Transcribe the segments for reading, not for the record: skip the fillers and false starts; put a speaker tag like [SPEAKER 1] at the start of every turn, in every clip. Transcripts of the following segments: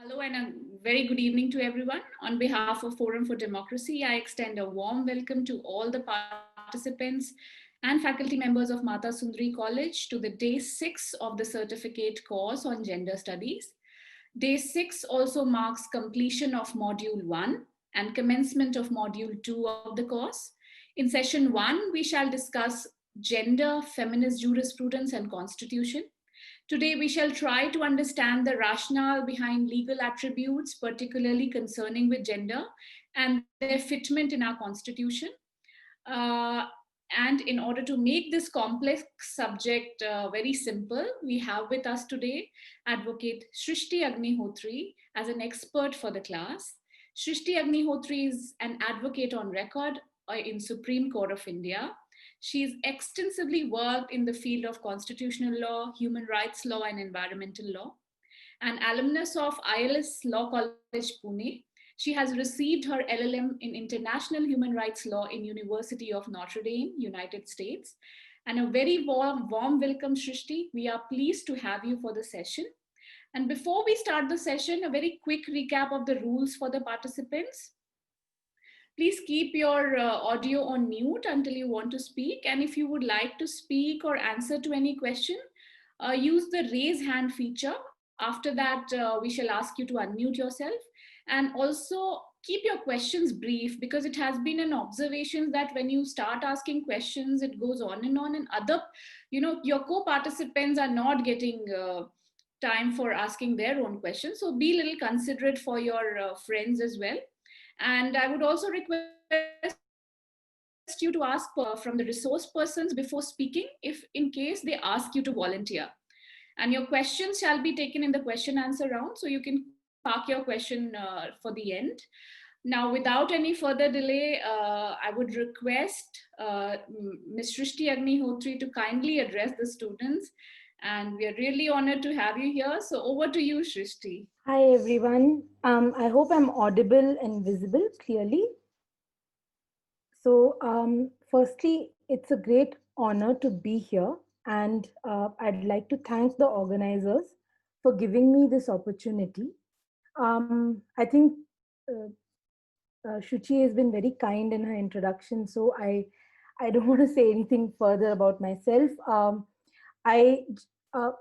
[SPEAKER 1] Hello and a very good evening to everyone. On behalf of Forum for Democracy, I extend a warm welcome to all the participants and faculty members of Mata Sundari College to the day 6 of the certificate course on gender studies. Day 6 also marks completion of Module 1 and commencement of Module 2 of the course. In session 1, we shall discuss gender, feminist jurisprudence, and constitution. Today, we shall try to understand the rationale behind legal attributes, particularly concerning with gender, and their fitment in our constitution. Uh, and in order to make this complex subject very simple, we have with us today Advocate Shrishti Agnihotri as an expert for the class. Shrishti Agnihotri is an advocate on record in Supreme Court of India. She's extensively worked in the field of constitutional law, human rights law, and environmental law. An alumnus of ILS Law College, Pune, she has received her LLM in International Human Rights Law in University of Notre Dame, United States. And a very warm welcome, Shrishti. We are pleased to have you for the session. And before we start the session, a very quick recap of the rules for the participants. Please keep your audio on mute until you want to speak. And if you would like to speak or answer to any question, use the raise hand feature. After that, we shall ask you to unmute yourself. And also keep your questions brief, because it has been an observation that when you start asking questions, it goes on, and your co-participants are not getting time for asking their own questions. So be a little considerate for your friends as well. And I would also request you to ask from the resource persons before speaking, if in case they ask you to volunteer. And your questions shall be taken in the question answer round, so you can park your question for the end. Now, without any further delay, I would request Ms. Shrishti Agnihotri to kindly address the students. And we are really honored to have you here. So over to you, Shrishti.
[SPEAKER 2] Hi everyone. I hope I'm audible and visible clearly. Firstly, it's a great honor to be here, and I'd like to thank the organizers for giving me this opportunity. I think uh, Shuchi has been very kind in her introduction, so I don't want to say anything further about myself. I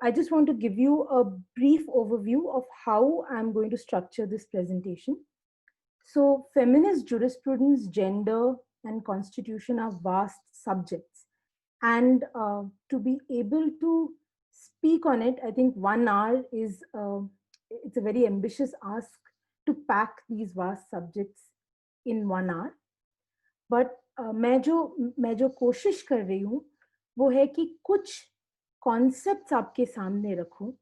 [SPEAKER 2] I just want to give you a brief overview of how I'm going to structure this presentation. So, feminist jurisprudence, gender, and constitution are vast subjects, and to be able to speak on it, I think 1 hour is it's a very ambitious ask to pack these vast subjects in 1 hour. But मैं जो कोशिश कर रही हूँ वो है कि कुछ कॉन्सेप्ट्स आपके सामने रखूं.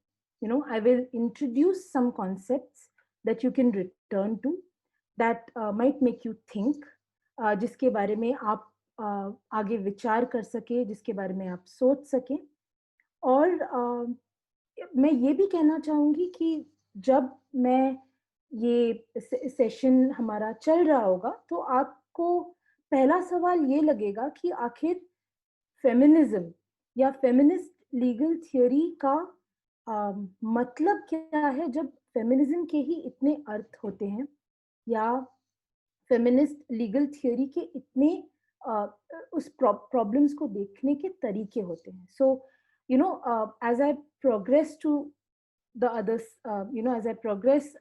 [SPEAKER 2] I will introduce some concepts that you can return to, that might make you think, जिसके बारे में आप आगे विचार कर सके, जिसके बारे में आप सोच सकें. और मैं ये भी कहना चाहूँगी कि जब मैं ये सेशन हमारा चल रहा होगा तो आपको पहला सवाल ये लगेगा कि आखिर फेमिनिज्म या फेमिनिस्ट लीगल थियोरी का मतलब क्या है, जब फेमिनिज्म के ही इतने अर्थ होते हैं, या फेमिनिस्ट लीगल थियोरी के इतने उस प्रॉब्लम्स को देखने के तरीके होते हैं. सो as I progress to the others, as I progress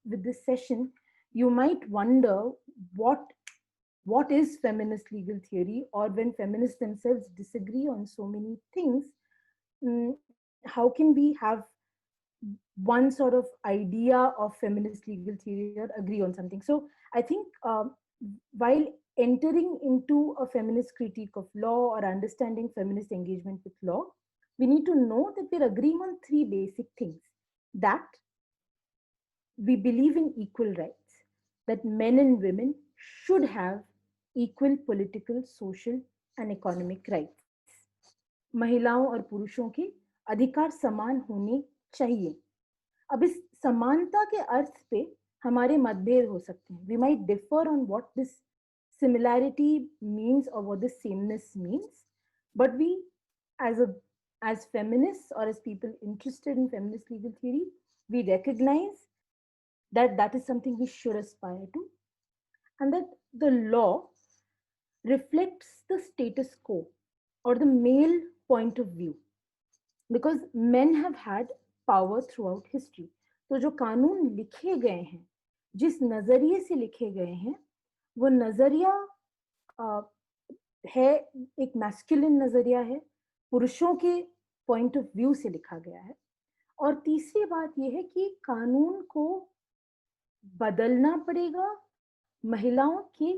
[SPEAKER 2] with this session, you might wonder what is feminist legal theory, or when feminists themselves disagree on so many things, how can we have one sort of idea of feminist legal theory or agree on something? So I think while entering into a feminist critique of law or understanding feminist engagement with law, we need to know that we're agreeing on three basic things: that we believe in equal rights, that men and women should have equal political, social, and economic rights. महिलाओं और पुरुषों के अधिकार समान होने चाहिए. अब इस समानता के अर्थ पे हमारे मतभेद हो सकते हैं. We might differ on what this similarity means or what this sameness means, but we, as feminists or as people interested in feminist legal theory, we recognize that is something we should aspire to, and that the law reflects the status quo or the male point of view, because men have had power throughout history. तो जो कानून लिखे गए हैं, जिस नजरिए से लिखे गए हैं, वो नजरिया है एक मैस्कुलिन नजरिया है, पुरुषों के पॉइंट ऑफ व्यू से लिखा गया है। और तीसरी बात यह है कि कानून को बदलना पड़ेगा महिलाओं की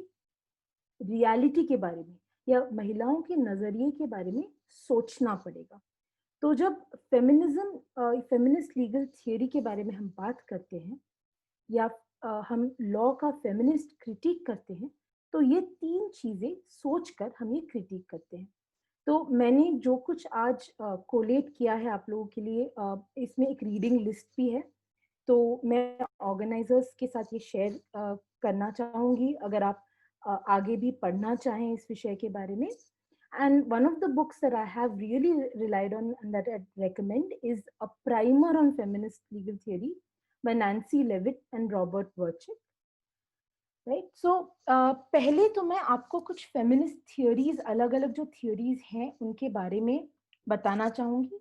[SPEAKER 2] रियलिटी के बारे में, या महिलाओं के नजरिए के बारे में सोचना पड़ेगा। तो जब फेमिनिज्म, फेमिनिस्ट लीगल थियोरी के बारे में हम बात करते हैं, या हम लॉ का फेमिनिस्ट क्रिटिक करते हैं, तो ये तीन चीजें सोचकर हम ये क्रिटिक करते हैं। तो मैंने जो कुछ आज कोलेट किया है आप लोगों के लिए, इसमें एक रीडिंग लिस्ट भी है, तो मैं ऑर्गेनाइजर्स के साथ ये शेयर करना चाहूंगी, अगर आप आगे भी पढ़ना चाहें इस विषय के बारे में। And one of the books that I have really relied on and that I recommend is A Primer on Feminist Legal Theory by Nancy Levitt and Robert Burchett. Right? So पहले तो मैं आपको कुछ फेमिनिस्ट थियोरीज, अलग अलग जो theories हैं उनके बारे में बताना चाहूंगी।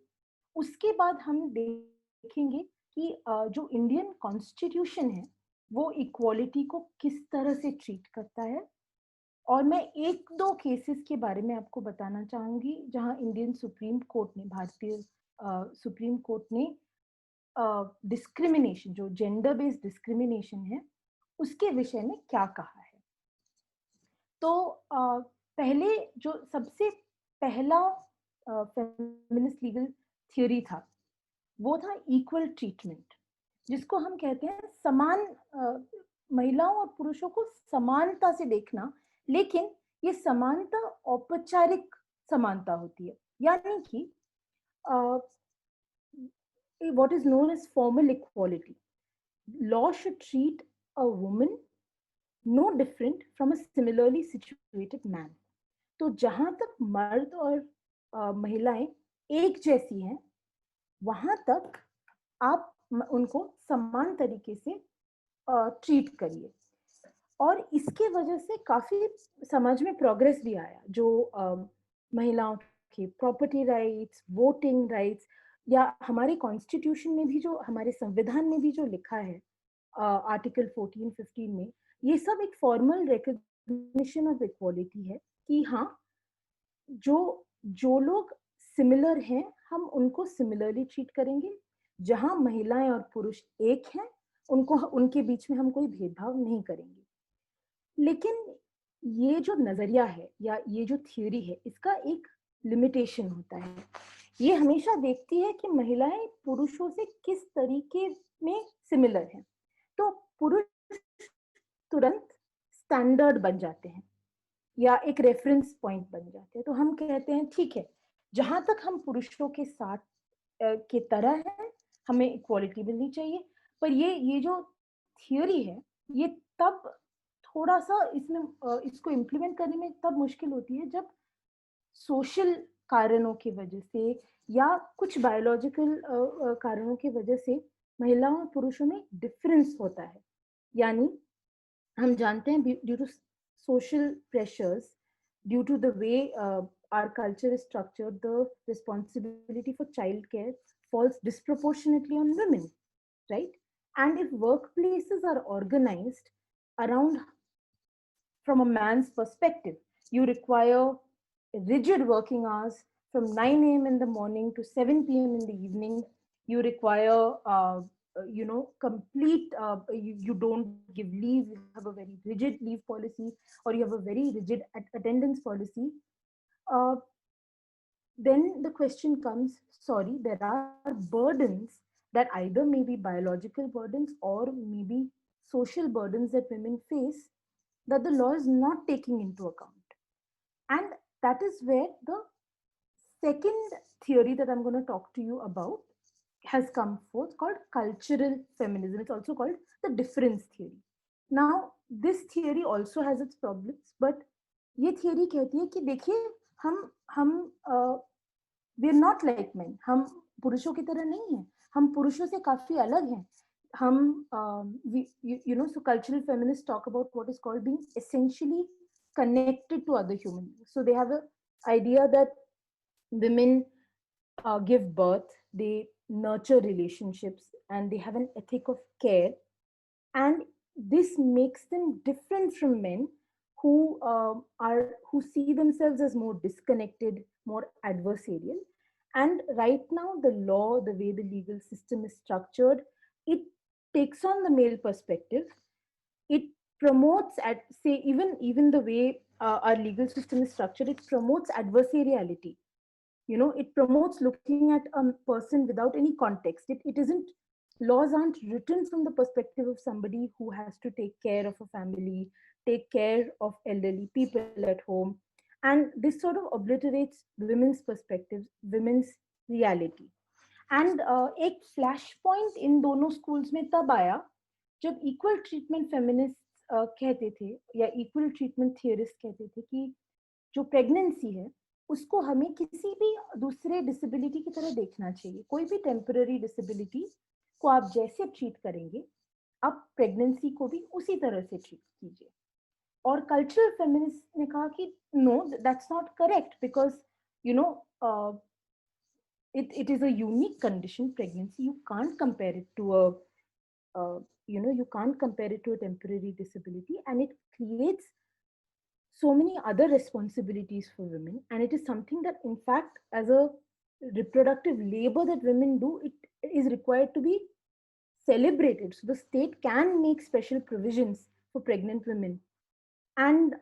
[SPEAKER 2] उसके बाद हम देखेंगे कि जो इंडियन कॉन्स्टिट्यूशन है वो इक्वालिटी को किस तरह से ट्रीट करता है, और मैं एक दो केसेस के बारे में आपको बताना चाहूंगी जहां इंडियन सुप्रीम कोर्ट ने, भारतीय सुप्रीम कोर्ट ने डिस्क्रिमिनेशन, जो जेंडर बेस्ड डिस्क्रिमिनेशन है, उसके विषय में क्या कहा है। तो पहले जो सबसे पहला फेमिनिस्ट लीगल थ्योरी था वो था इक्वल ट्रीटमेंट, जिसको हम कहते हैं समान, महिलाओं और पुरुषों को समानता से देखना, लेकिन ये समानता औपचारिक समानता होती है, यानी कि what is known as formal equality. Law should treat a woman no different from a similarly situated man. तो जहां तक मर्द और महिलाएं एक जैसी हैं, वहां तक आप उनको समान तरीके से ट्रीट करिए। और इसके वजह से काफी समाज में प्रोग्रेस भी आया, जो महिलाओं के प्रॉपर्टी राइट्स, वोटिंग राइट्स, या हमारे कॉन्स्टिट्यूशन में भी, जो हमारे संविधान में भी जो लिखा है आर्टिकल 14-15 में, ये सब एक फॉर्मल रिकॉग्निशन ऑफ इक्वालिटी है कि हाँ, जो लोग सिमिलर हैं हम उनको सिमिलरली ट्रीट करेंगे, जहां महिलाएं और पुरुष एक हैं उनको, उनके बीच में हम कोई भेदभाव नहीं करेंगे। लेकिन ये जो नजरिया है या ये जो थ्योरी है, इसका एक लिमिटेशन होता है। ये हमेशा देखती है कि महिलाएं पुरुषों से किस तरीके में सिमिलर हैं, तो पुरुष तुरंत स्टैंडर्ड बन जाते हैं या एक रेफरेंस पॉइंट बन जाते हैं। तो हम कहते हैं ठीक है, जहां तक हम पुरुषों के साथ के तरह हैं, हमें इक्वालिटी मिलनी चाहिए। पर ये जो थियोरी है, ये तब थोड़ा सा इसमें इसको इम्प्लीमेंट करने में तब मुश्किल होती है जब सोशल कारणों की वजह से या कुछ बायोलॉजिकल कारणों की वजह से महिलाओं और पुरुषों में डिफरेंस होता है। यानी हम जानते हैं due to social pressures, due to the way our culture is structured, the responsibility for childcare falls disproportionately on women, right? And if workplaces are organized around, from a man's perspective, you require rigid working hours from 9 a.m. in the morning to 7 p.m. in the evening. You require complete, you don't give leave, you have a very rigid leave policy, or you have a very rigid attendance policy. Then the question comes, sorry, there are burdens that either may be biological burdens or maybe social burdens that women face that the law is not taking into account. And that is where the second theory that I'm going to talk to you about has come forth, called cultural feminism. It's also called the difference theory. Now, this theory also has its problems, but ये theory कहती है कि देखिए, हम we are not like men. हम पुरुषों की तरह नहीं हैं, हम पुरुषों से काफी अलग हैं। हम so cultural feminists talk about what is called being essentially connected to other human beings. So they have an idea that women give birth, they nurture relationships, and they have an ethic of care, and this makes them different from men who see themselves as more disconnected, more adversarial. And right now, the law, the way the legal system is structured, it takes on the male perspective. It promotes, at say, even the way our legal system is structured, it promotes adversariality. It promotes looking at a person without any context. It isn't, laws aren't written from the perspective of somebody who has to take care of a family, take care of elderly people at home. And this sort of obliterates women's perspectives, women's reality. And एक flash point in दोनों schools में तब आया जब equal treatment feminist कहते थे, या equal treatment theorist कहते थे कि जो प्रेगनेंसी है उसको हमें किसी भी दूसरे डिसेबिलिटी की तरह देखना चाहिए. कोई भी टेम्पररी डिसेबिलिटी को आप जैसे ट्रीट करेंगे, आप प्रेगनेंसी को भी उसी तरह से ट्रीट कीजिए. और कल्चरल फेमिनिस्ट ने कहा कि no, that's not correct, because you know it is a unique condition, pregnancy. You can't compare it to you can't compare it to a temporary disability, and it creates so many other responsibilities for women. And it is something that, in fact, as a reproductive labor that women do, it is required to be celebrated. So the state can make special provisions for pregnant women. And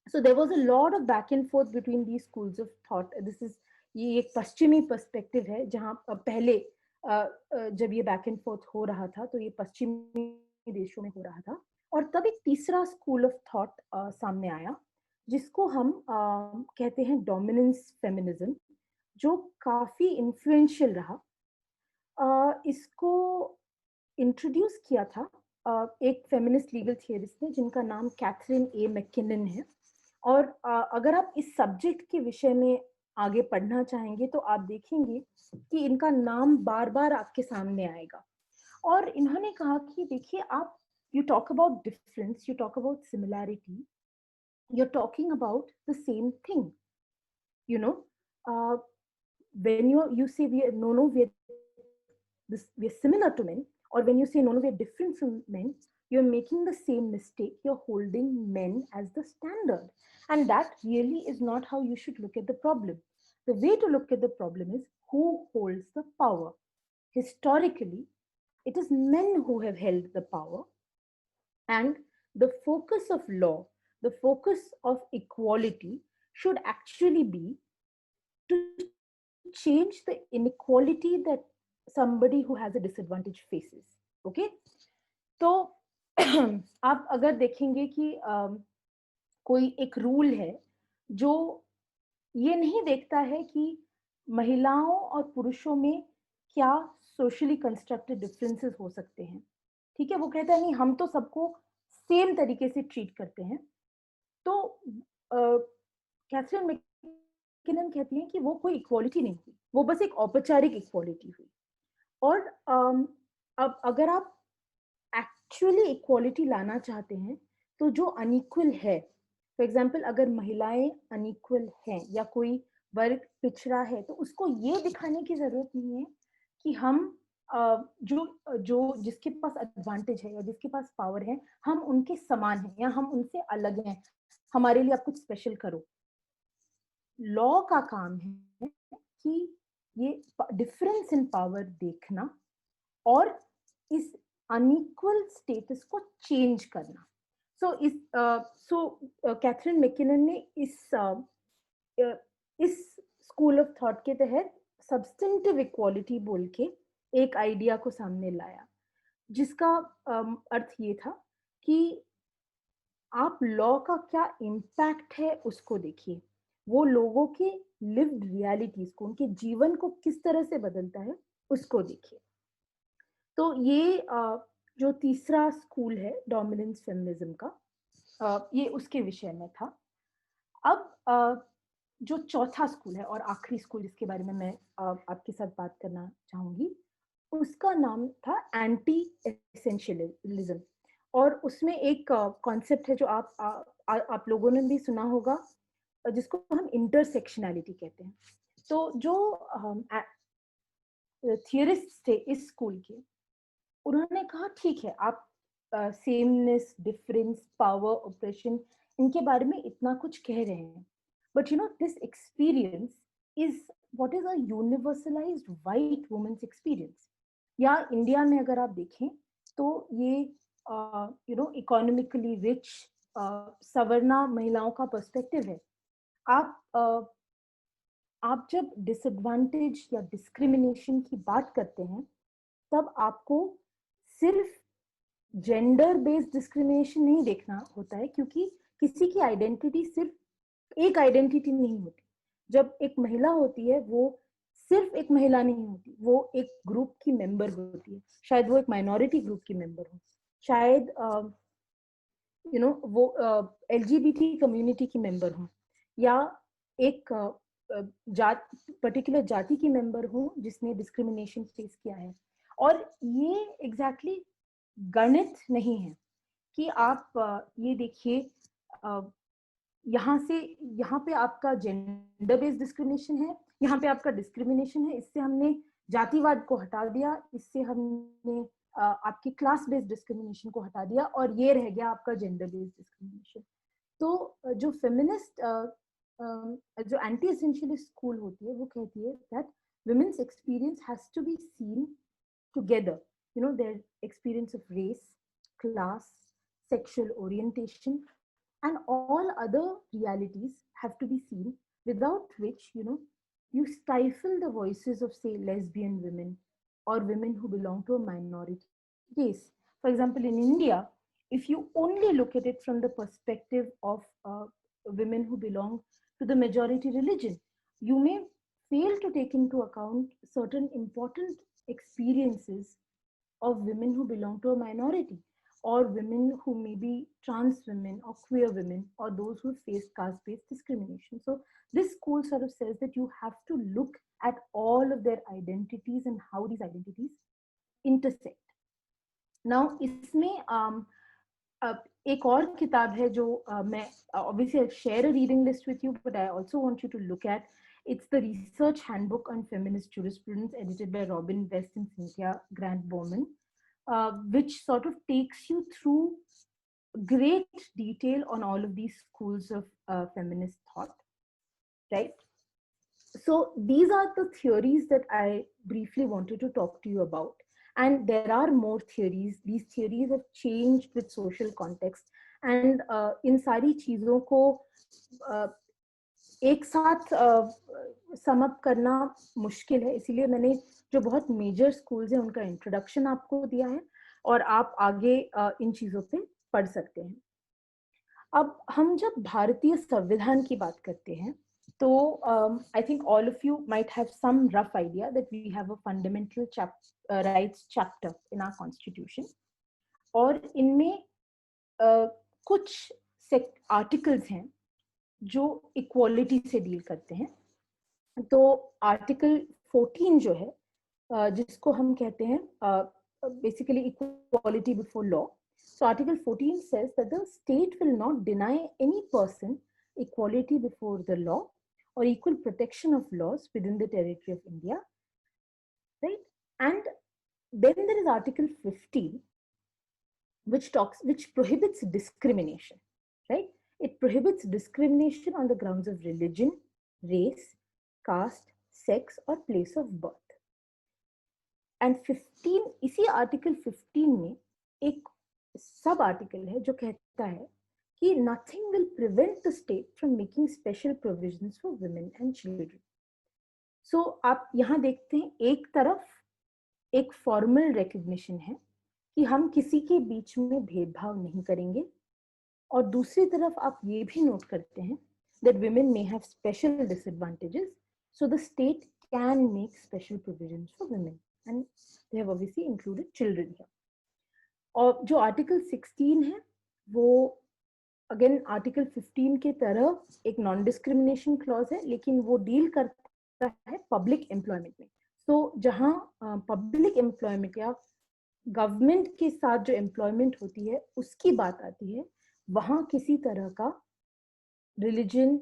[SPEAKER 2] so there was a lot of back and forth between these schools of thought. ये एक पश्चिमी perspective है, जहाँ पहले जब ये back and fourth हो रहा था तो ये पश्चिमी देशों में हो रहा था. और तब एक तीसरा स्कूल ऑफ थॉट सामने आया, जिसको हम कहते हैं डोमिनेंस फेमिनिज्म, जो काफी इन्फ्लुएंशियल रहा. इसको इंट्रोड्यूस किया था एक फेमिनिस्ट लीगल थियरिस्ट ने जिनका नाम कैथरीन ए मैकिनन है. और अगर आप इस सब्जेक्ट के विषय में आगे पढ़ना चाहेंगे तो आप देखेंगे कि इनका नाम बार बार आपके सामने आएगा. और इन्होंने कहा कि देखिए, आप you talk about difference, you talk about similarity, you are talking about the same thing. You know when you say we're similar to men, or when you say no, we're different from men, you're making the same mistake. You're holding men as the standard, and that really is not how you should look at the problem. The way to look at the problem is who holds the power. Historically, it is men who have held the power, and the focus of law, the focus of equality should actually be to change the inequality that somebody who has a disadvantage faces. Okay, तो आप अगर देखेंगे कि कोई एक rule है जो ये नहीं देखता है कि महिलाओं और पुरुषों में क्या सोशली कंस्ट्रक्टेड डिफरेंसेस हो सकते हैं, ठीक है, वो कहता है नहीं, हम तो सबको सेम तरीके से ट्रीट करते हैं. तो कैथरीन मैकिनन कहती हैं कि वो कोई इक्वालिटी नहीं हुई, वो बस एक औपचारिक इक्वालिटी हुई. और अब अगर आप एक्चुअली इक्वालिटी लाना चाहते हैं तो जो अनइक्वल है, फॉर एग्जाम्पल अगर महिलाएं अनइक्वल हैं या कोई वर्ग पिछड़ा है, तो उसको ये दिखाने की जरूरत नहीं है कि हम जो जो जिसके पास एडवांटेज है या जिसके पास पावर है, हम उनके समान हैं या हम उनसे अलग हैं, हमारे लिए आप कुछ स्पेशल करो. लॉ का काम है कि ये डिफरेंस इन पावर देखना और इस अनइक्वल स्टेटस को चेंज करना. सो कैथरीन मैकिनन ने इस स्कूल ऑफ थॉट के तहत सब्सटेंटिव इक्वालिटी बोल के एक आइडिया को सामने लाया, जिसका अर्थ ये था कि आप लॉ का क्या इम्पैक्ट है उसको देखिए, वो लोगों के लिव्ड रियलिटीज को, उनके जीवन को किस तरह से बदलता है उसको देखिए. तो ये जो तीसरा स्कूल है डोमिनेंस फेमिनिज्म का, ये उसके विषय में था. अब जो चौथा स्कूल है और आखिरी स्कूल जिसके बारे में मैं आपके साथ बात करना चाहूंगी, उसका नाम था एंटी एसेंशियलिज्म। और उसमें एक कॉन्सेप्ट है जो आप लोगों ने भी सुना होगा, जिसको हम इंटरसेक्शनैलिटी कहते हैं। तो जो थियरिस्ट थे इस स्कूल के, उन्होंने कहा ठीक है, आप सेमनेस, डिफरेंस, पावर, ऑपरेशन, इनके बारे में इतना कुछ कह रहे हैं, but you know this experience is what is a universalized white women's experience. या इंडिया में अगर आप देखें तो ये यू नो इकोनॉमिकली रिच सवर्णा महिलाओं का पर्सपेक्टिव है। आप आप जब डिसएडवांटेज या डिस्क्रिमिनेशन की बात करते हैं, तब आपको सिर्फ जेंडर बेस्ड डिस्क्रिमिनेशन नहीं देखना होता है, क्योंकि किसी की आइडेंटिटी सिर्फ एक आइडेंटिटी नहीं होती। जब एक महिला होती है, वो सिर्फ एक महिला नहीं होती, वो एक ग्रुप की मेंबर होती है। शायद वो एक माइनॉरिटी ग्रुप की मेंबर हो, शायद यू नो वो एलजीबीटी कम्युनिटी की मेंबर हो, या एक जात पर्टिकुलर जाति की मेंबर हो जिसने डिस्क्रिमिनेशन फेस किया है। और ये एग्जैक्टली गणित नहीं है कि आप ये देखिए, यहाँ से यहाँ पे आपका जेंडर बेस्ड डिस्क्रिमिनेशन है, यहाँ पे आपका डिस्क्रिमिनेशन है, इससे हमने जातिवाद को हटा दिया, इससे हमने आपकी क्लास बेस्ड डिस्क्रिमिनेशन को हटा दिया, और ये रह गया आपका जेंडर बेस्ड डिस्क्रिमिनेशन। तो जो फेमिनिस्ट जो एंटी एसेंशियलिस्ट स्कूल होती है, वो कहती है that women's experience has to be seen together, you know, their experience of race, class, sexual orientation, and all other realities have to be seen, without which, you know, you stifle the voices of, say, lesbian women or women who belong to a minority race. For example, in India, if you only look at it from the perspective of women who belong to the majority religion, you may fail to take into account certain important experiences of women who belong to a minority, or women who may be trans women or queer women, or those who face caste-based discrimination. So this school sort of says that you have to look at all of their identities and how these identities intersect. Now, इसमें एक और किताब है जो मैं obviously I'll share a reading list with you, but I also want you to look at. It's the Research Handbook on Feminist Jurisprudence, edited by Robin West and Cynthia Grant Bowman, which sort of takes you through great detail on all of these schools of feminist thought, right? So these are the theories that I briefly wanted to talk to you about. And there are more theories. These theories have changed with social context. And इन सारी चीज़ों को एक साथ sum up करना मुश्किल है, इसीलिए मैंने जो बहुत मेजर स्कूल्स हैं उनका इंट्रोडक्शन आपको दिया है, और आप आगे इन चीज़ों पे पढ़ सकते हैं। अब हम जब भारतीय संविधान की बात करते हैं, तो I think all of you might have some rough idea that we have a fundamental rights chapter in our constitution, और इनमें कुछ आर्टिकल्स हैं जो इक्वालिटी से डील करते हैं। तो आर्टिकल 14 जो है, जिसको हम कहते हैं basically equality before law. So Article 14 says that the state will not deny any person equality before the law or equal protection of laws within the territory of India, right? And then there is Article 15, which prohibits discrimination, right? It prohibits discrimination on the grounds of religion, race, caste, sex, or place of birth. And 15, इसी Article 15 में एक sub article है जो कहता है कि nothing will prevent the state from making special provisions for women and children. So आप यहाँ देखते हैं, एक तरफ एक फॉर्मल रिकग्निशन है कि हम किसी के बीच में भेदभाव नहीं करेंगे, और दूसरी तरफ आप ये भी नोट करते हैं that women may have special disadvantages, so the state can make special provisions for women, and they have obviously included children here. और जो आर्टिकल 16 है, वो अगेन आर्टिकल 15 के तरह एक नॉन डिस्क्रिमिनेशन क्लॉज है, लेकिन वो डील करता है पब्लिक एम्प्लॉयमेंट में. तो जहाँ पब्लिक एम्प्लॉयमेंट या गवर्नमेंट के साथ जो एम्प्लॉयमेंट होती है उसकी बात आती है, वहाँ किसी तरह का religion,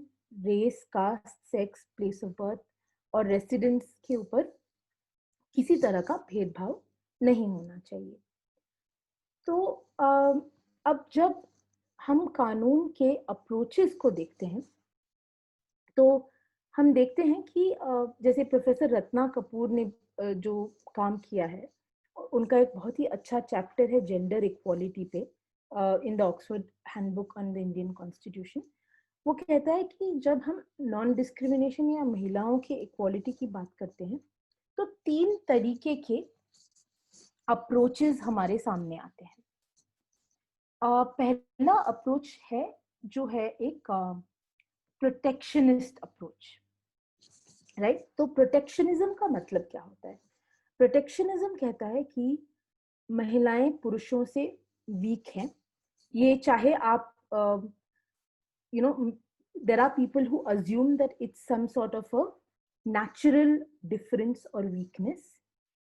[SPEAKER 2] race, caste, sex, place of birth और रेसिडेंस के ऊपर किसी तरह का भेदभाव नहीं होना चाहिए। तो अब जब हम कानून के अप्रोचेस को देखते हैं तो हम देखते हैं कि जैसे प्रोफेसर रत्ना कपूर ने जो काम किया है, उनका एक बहुत ही अच्छा चैप्टर है जेंडर इक्वालिटी पे in the Oxford handbook on the Indian constitution. वो कहता है कि जब हम नॉन डिस्क्रिमिनेशन या महिलाओं के इक्वालिटी की बात करते हैं तो 3 तरीके के अप्रोचेस हमारे सामने आते हैं। पहला अप्रोच है जो है एक प्रोटेक्शनिस्ट अप्रोच, राइट? तो प्रोटेक्शनिज्म का मतलब क्या होता है? प्रोटेक्शनिज्म कहता है कि महिलाएं पुरुषों से वीक हैं। ये चाहे आप you know there are people who assume that it's some sort of a natural difference or weakness,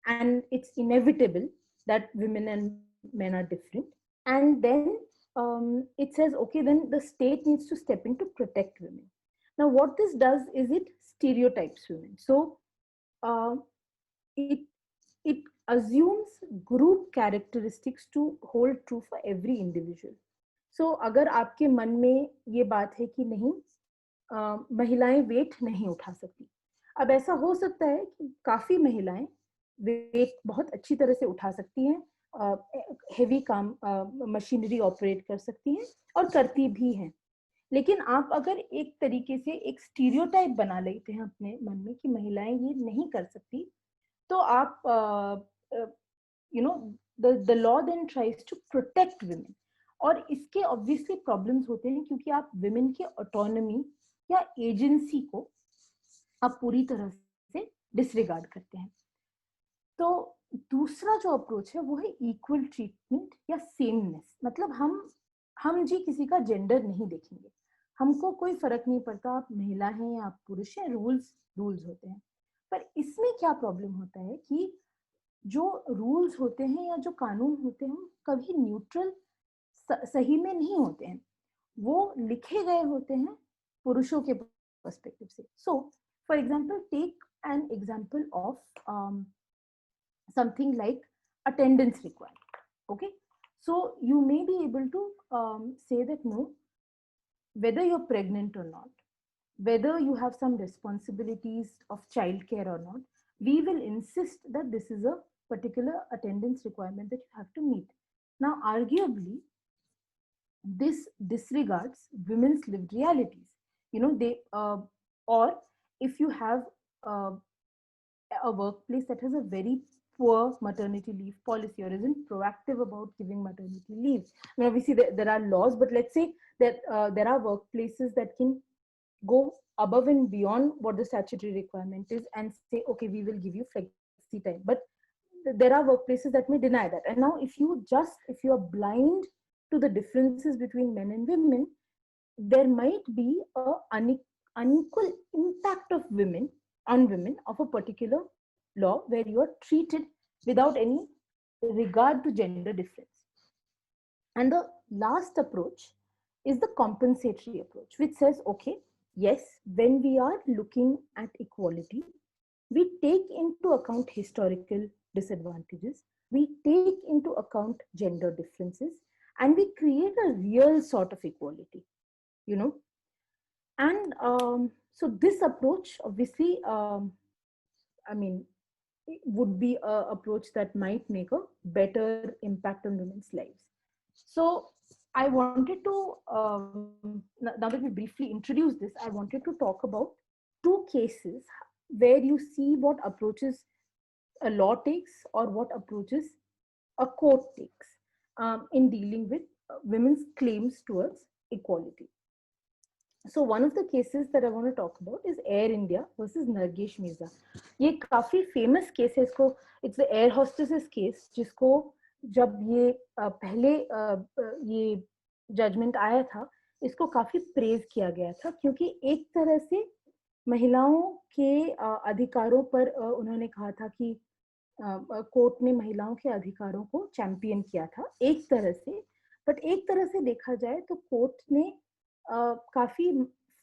[SPEAKER 2] and it's inevitable that women and men are different, and then it says okay, then the state needs to step in to protect women. Now what this does is it stereotypes women. So uh, it it assumes group characteristics to hold true for every individual. So अगर आपके मन में ये बात है कि नहीं, महिलाएं वेट नहीं उठा सकती, अब ऐसा हो सकता है कि काफी महिलाएं वेट बहुत अच्छी तरह से उठा सकती हैं, हेवी काम, मशीनरी ऑपरेट कर सकती हैं और करती भी हैं, लेकिन आप अगर एक तरीके से एक स्टीरियोटाइप बना लेते हैं अपने मन में कि महिलाएं ये नहीं कर सकती, तो आप the law then tries to protect women, और इसके ऑब्वियसली प्रॉब्लम्स होते हैं क्योंकि आप विमेन के ऑटोनॉमी या एजेंसी को आप पूरी तरह से डिसरिगार्ड करते हैं। तो दूसरा जो अप्रोच है वो है इक्वल ट्रीटमेंट या सेमनेस। मतलब हम जी किसी का जेंडर नहीं देखेंगे, हमको कोई फर्क नहीं पड़ता आप महिला हैं या आप पुरुष हैं, रूल्स होते हैं। पर इसमें क्या प्रॉब्लम होता है कि जो रूल्स होते हैं या जो कानून होते हैं कभी न्यूट्रल सही में नहीं होते हैं, वो लिखे गए होते हैं पुरुषों के पर्सपेक्टिव से। So for example take an example of something like attendance required. Okay, so you may be able to say that no, whether you're pregnant or not, whether you have some responsibilities of childcare or not, we will insist that this is a particular attendance requirement that you have to meet. Now arguably this disregards women's lived realities. They or if you have a workplace that has a very poor maternity leave policy or isn't proactive about giving maternity leave. I mean, obviously there are laws, but let's say that there are workplaces that can go above and beyond what the statutory requirement is and say, okay, we will give you flexi time. But there are workplaces that may deny that. And now if you are blind to the differences between men and women, there might be an unequal impact of women on women of a particular law where you are treated without any regard to gender difference. And the last approach is the compensatory approach, which says, okay, yes, when we are looking at equality, we take into account historical disadvantages, we take into account gender differences, and we create a real sort of equality, And so this approach, obviously, would be an approach that might make a better impact on women's lives. So I wanted to, now that we briefly introduced this, I wanted to talk about 2 cases where you see what approaches a law takes or what approaches a court takes in dealing with women's claims towards equality. So one of the cases that I want to talk about is Air India versus Nargesh Mirza. ये काफी famous case है, इसको it's the air hostesses case, जिसको जब ये पहले ये judgment आया था, इसको काफी praise किया गया था क्योंकि एक तरह से महिलाओं के अधिकारों पर उन्होंने कहा था कि कोर्ट ने महिलाओं के अधिकारों को चैंपियन किया था एक तरह से, बट एक तरह से देखा जाए तो कोर्ट ने काफी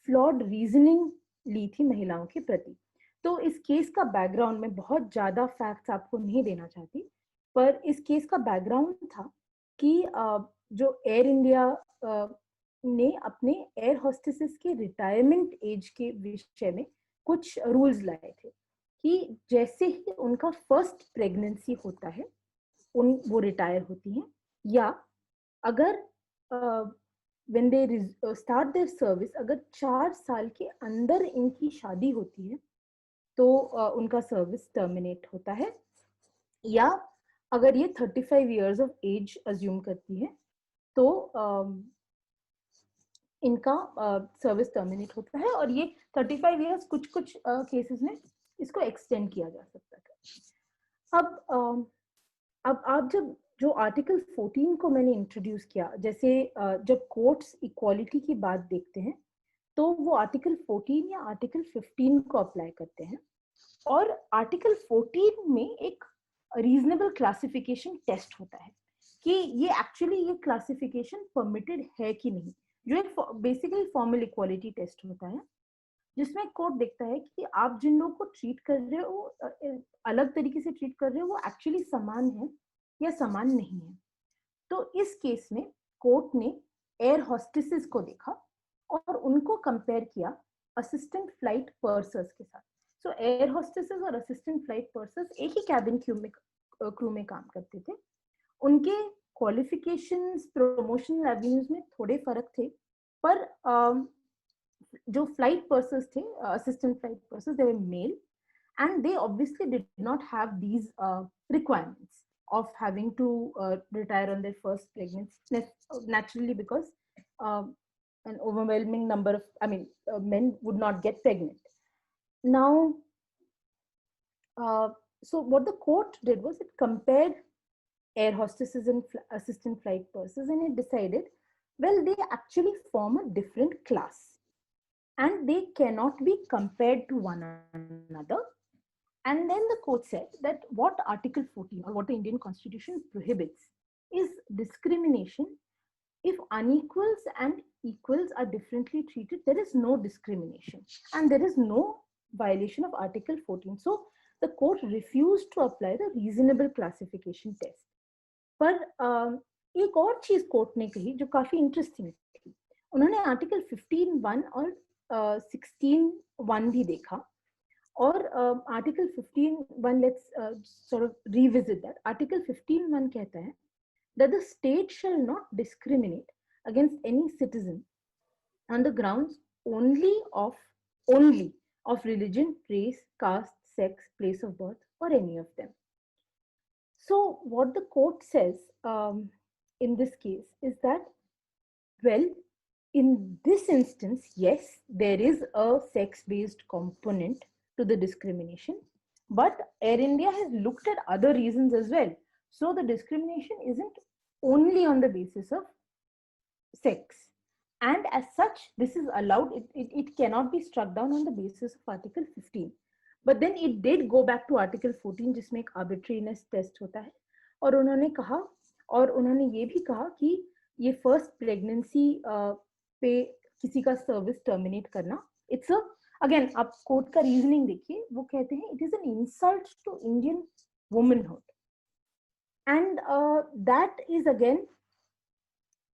[SPEAKER 2] फ्लॉड रीजनिंग ली थी महिलाओं के प्रति। तो इस केस का बैकग्राउंड में बहुत ज्यादा फैक्ट्स आपको नहीं देना चाहती, पर इस केस का बैकग्राउंड था कि जो एयर इंडिया ने अपने एयर होस्टेसेस के रिटायरमेंट एज के विषय में कुछ रूल्स लाए थे कि जैसे ही उनका फर्स्ट प्रेगनेंसी होता है वो रिटायर होती हैं, या अगर when they start their service अगर 4 साल के अंदर इनकी शादी होती है तो उनका सर्विस टर्मिनेट होता है, या अगर ये 35 इयर्स ऑफ एज अज्यूम करती है तो इनका सर्विस टर्मिनेट होता है, और ये 35 इयर्स कुछ कुछ केसेस में इसको एक्सटेंड किया जा सकता था। अब आप जब जो आर्टिकल 14 को मैंने इंट्रोड्यूस किया, जैसे जब कोर्ट्स इक्वालिटी की बात देखते हैं तो वो आर्टिकल 14 या आर्टिकल 15 को अप्लाई करते हैं, और आर्टिकल 14 में एक रीजनेबल क्लासिफिकेशन टेस्ट होता है कि ये एक्चुअली ये क्लासिफिकेशन परमिटेड है कि नहीं, जो एक बेसिकली फॉर्मल इक्वालिटी टेस्ट होता है, जिसमें कोर्ट देखता है कि आप जिन लोगों को ट्रीट कर रहे हो, अलग तरीके से ट्रीट कर रहे हो, वो एक्चुअली समान है या समान नहीं है। तो इस केस में कोर्ट ने एयर होस्टेसेस को देखा और उनको कंपेयर किया असिस्टेंट फ्लाइट पर्सर्स के साथ। सो एयर होस्टेसेस और असिस्टेंट फ्लाइट पर्सर्स एक ही कैबिन क्रू में काम करते थे। उनके क्वालिफिकेशंस, प्रमोशनल एवेन्यूज में थोड़े फर्क थे, पर जो फ्लाइट पर्सर्स थे, assistant flight pursers, they were male, and they obviously did not have these requirements of having to retire on their first pregnancy, naturally, because an overwhelming number of men would not get pregnant. Now so what the court did was it compared air hostesses and assistant flight persons, and it decided, well, they actually form a different class and they cannot be compared to one another. And then the court said that what Article 14 or what the Indian Constitution prohibits is discrimination. If unequals and equals are differently treated, there is no discrimination and there is no violation of Article 14. So the court refused to apply the reasonable classification test. पर एक और चीज court ने कही जो काफी interesting थी। उन्होंने आर्टिकल 15(1) और 16(1) भी देखा, और article 15(1), let's sort of revisit that. Article 15(1) कहता है that the state shall not discriminate against any citizen on the grounds only of religion, race, caste, sex, place of birth, or any of them. So what the court says in this case is that, well, in this instance, yes, there is a sex-based component to the discrimination, but Air India has looked at other reasons as well. So the discrimination isn't only on the basis of sex, and as such this is allowed. It cannot be struck down on the basis of Article 15. But then it did go back to Article 14, जिसमें एक arbitrariness test होता है, और उन्होंने कहा, और उन्होंने ये भी कहा कि ये फर्स्ट प्रेगनेंसी पे किसी का सर्विस टर्मिनेट करना, इट्स अगेन, आप कोर्ट का रीजनिंग देखिए, वो कहते हैं it is an insult to Indian womanhood, and that is again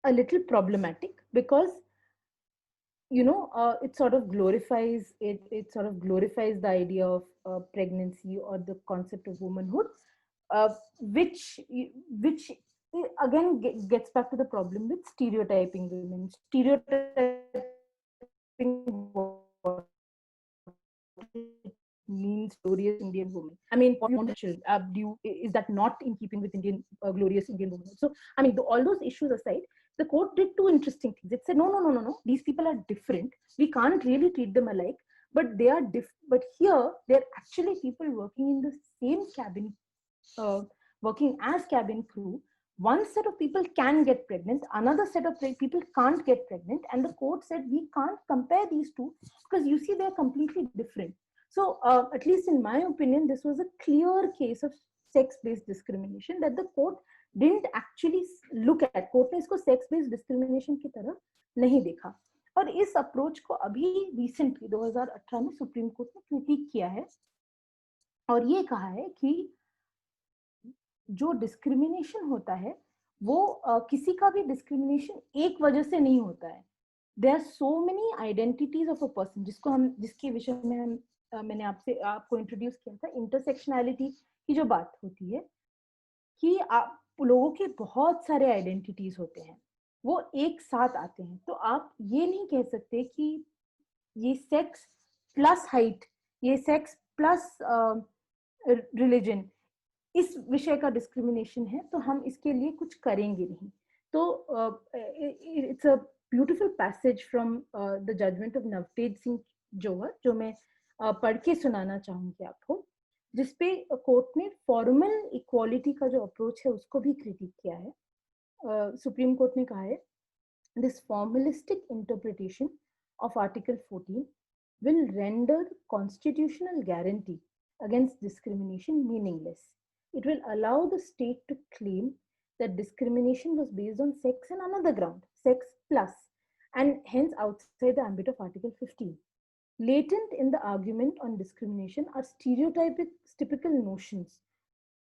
[SPEAKER 2] a little problematic because it sort of glorifies the idea of pregnancy or the concept of womanhood, which again gets back to the problem with stereotyping women, what means glorious Indian woman. I mean, is that not in keeping with Indian glorious Indian woman? So I mean, all those issues aside, the court did two interesting things. It said, no, these people are different, we can't really treat them alike, but they are but here they're actually people working in the same cabin, working as cabin crew, one set of people can get pregnant, another set of people can't get pregnant, and the court said we can't compare these two because you see they're completely different. So at least in my opinion, this was a clear case of sex-based discrimination that the court didn't actually look at. Court ने इसको sex based discrimination की तरह नहीं देखा, और इस approach को अभी रिसेंटली 2018 में सुप्रीम कोर्ट ने क्रिटिक किया है और ये कहा है कि जो डिस्क्रिमिनेशन होता है वो किसी का भी डिस्क्रिमिनेशन एक वजह से नहीं होता है. There are so many identities of a person, जिसके विषय में मैंने आपको इंट्रोड्यूस किया था, इंटरसेक्शनैलिटी की जो बात होती है कि लोगों के बहुत सारे आइडेंटिटीज होते हैं, वो एक साथ आते हैं. तो आप ये नहीं कह सकते कि ये सेक्स प्लस हाइट, ये सेक्स प्लस रिलीजन इस विषय का डिस्क्रिमिनेशन है तो हम इसके लिए कुछ करेंगे नहीं. तो it's a beautiful passage from the judgement of Navtej Singh Johar, जो मैं पढ़ के सुनाना चाहूंगी आपको, जिसपे कोर्ट ने फॉर्मल इक्वालिटी का जो अप्रोच है उसको भी क्रिटिक किया है. सुप्रीम कोर्ट ने कहा है, this formalistic interpretation of article 14 will render constitutional guarantee against discrimination meaningless. It will allow the state to claim that discrimination was based on sex and another ground, sex plus, and hence outside the ambit of Article 15. Latent in the argument on discrimination are stereotypical notions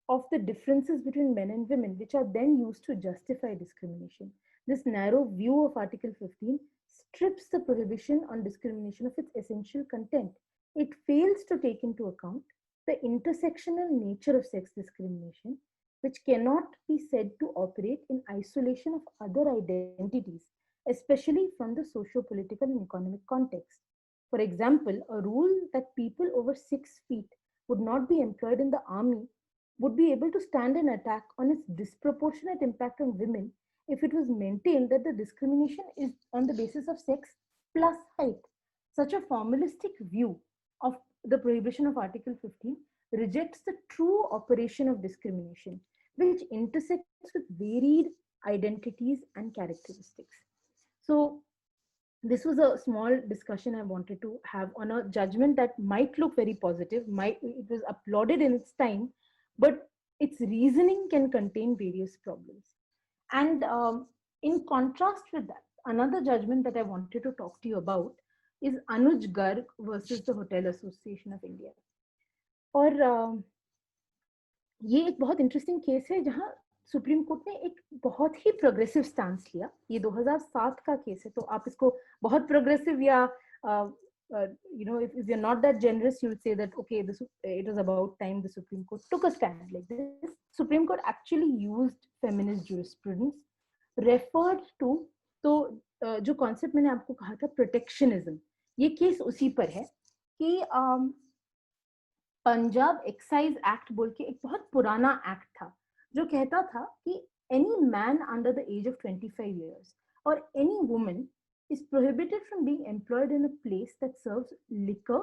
[SPEAKER 2] of the differences between men and women, which are then used to justify discrimination. This narrow view of Article 15 strips the prohibition on discrimination of its essential content. It fails to take into account the intersectional nature of sex discrimination, which cannot be said to operate in isolation of other identities, especially from the socio-political and economic context. For example, a rule that people over 6 feet would not be employed in the army would be able to stand an attack on its disproportionate impact on women if it was maintained that the discrimination is on the basis of sex plus height. Such a formalistic view of the prohibition of Article 15 rejects the true operation of discrimination, which intersects with varied identities and characteristics. So, this was a small discussion I wanted to have on a judgment that might look very positive, it was applauded in its time, but its reasoning can contain various problems. And in contrast with that, another judgment that I wanted to talk to you about is Anuj Garg versus the Hotel Association of India. और ये एक बहुत interesting case है जहां supreme court ने एक बहुत ही progressive stance लिया. ये 2007 का केस है, तो आप इसको बहुत प्रोग्रेसिव या if you're not that generous, you'll say that okay, it was about time the Supreme Court took a stand like this. Supreme Court actually used feminist jurisprudence, referred to, तो जो concept मैंने आपको कहा था protectionism, ये case उसी पर है कि पंजाब एक्साइज एक्ट बोल के एक बहुत पुराना एक्ट था जो कहता था कि any man under the age of 25 years or any woman is prohibited from being employed in a place that serves liquor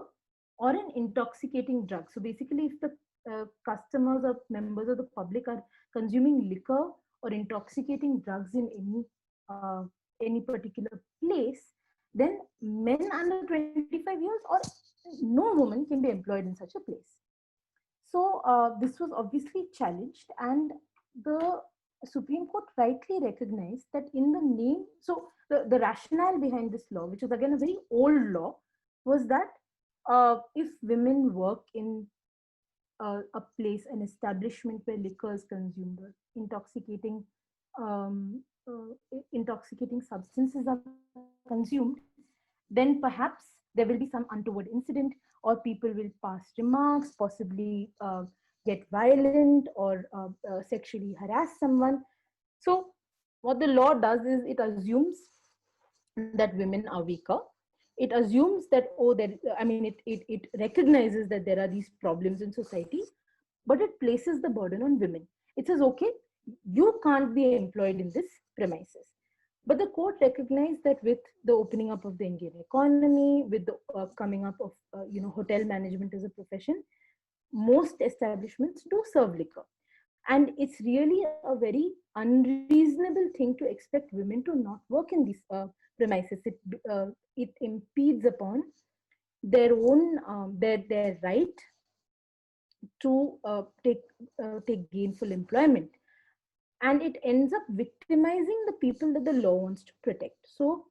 [SPEAKER 2] or an intoxicating drug. So basically, if the customers or members of the public are consuming liquor or intoxicating drugs in any particular place, then men under 25 years or no woman can be employed in such a place. So this was obviously challenged, and the Supreme Court rightly recognized that in the name, so the rationale behind this law, which is again a very old law, was that if women work in a place, an establishment where liquor is consumed, or intoxicating substances are consumed, then perhaps there will be some untoward incident, or people will pass remarks, possibly get violent or sexually harass someone. So what the law does is it assumes that women are weaker. It assumes that, it recognizes that there are these problems in society, but it places the burden on women. It says, okay, you can't be employed in this premises. But the court recognized that with the opening up of the Indian economy, with the coming up of hotel management as a profession, most establishments do serve liquor. And it's really a very unreasonable thing to expect women to not work in these premises. It impedes upon their own their right to take gainful employment, and it ends up victimizing the people that the law wants to protect. So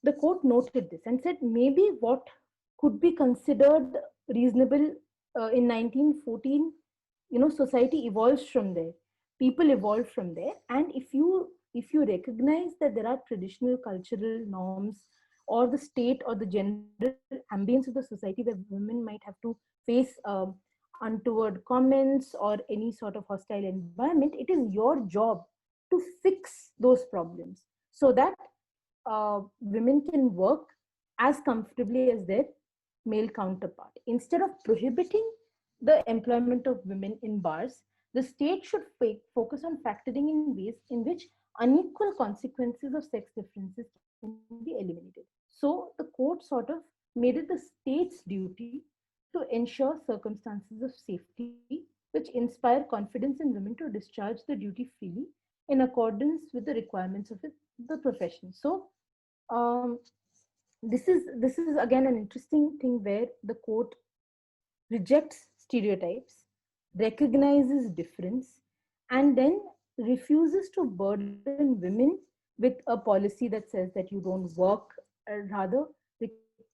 [SPEAKER 2] the court noted this and said maybe what could be considered reasonable in 1914, society evolves from there, people evolve from there. And if you recognize that there are traditional cultural norms, or the state or the general ambience of the society where women might have to face untoward comments or any sort of hostile environment, it is your job to fix those problems so that women can work as comfortably as their male counterpart. Instead of prohibiting the employment of women in bars, the state should focus on factoring in ways in which unequal consequences of sex differences can be eliminated. So the court sort of made it the state's duty to ensure circumstances of safety which inspire confidence in women to discharge the duty freely in accordance with the requirements of the profession. So um, this is again an interesting thing where the court rejects stereotypes, recognizes difference, and then refuses to burden women with a policy that says that you don't work, rather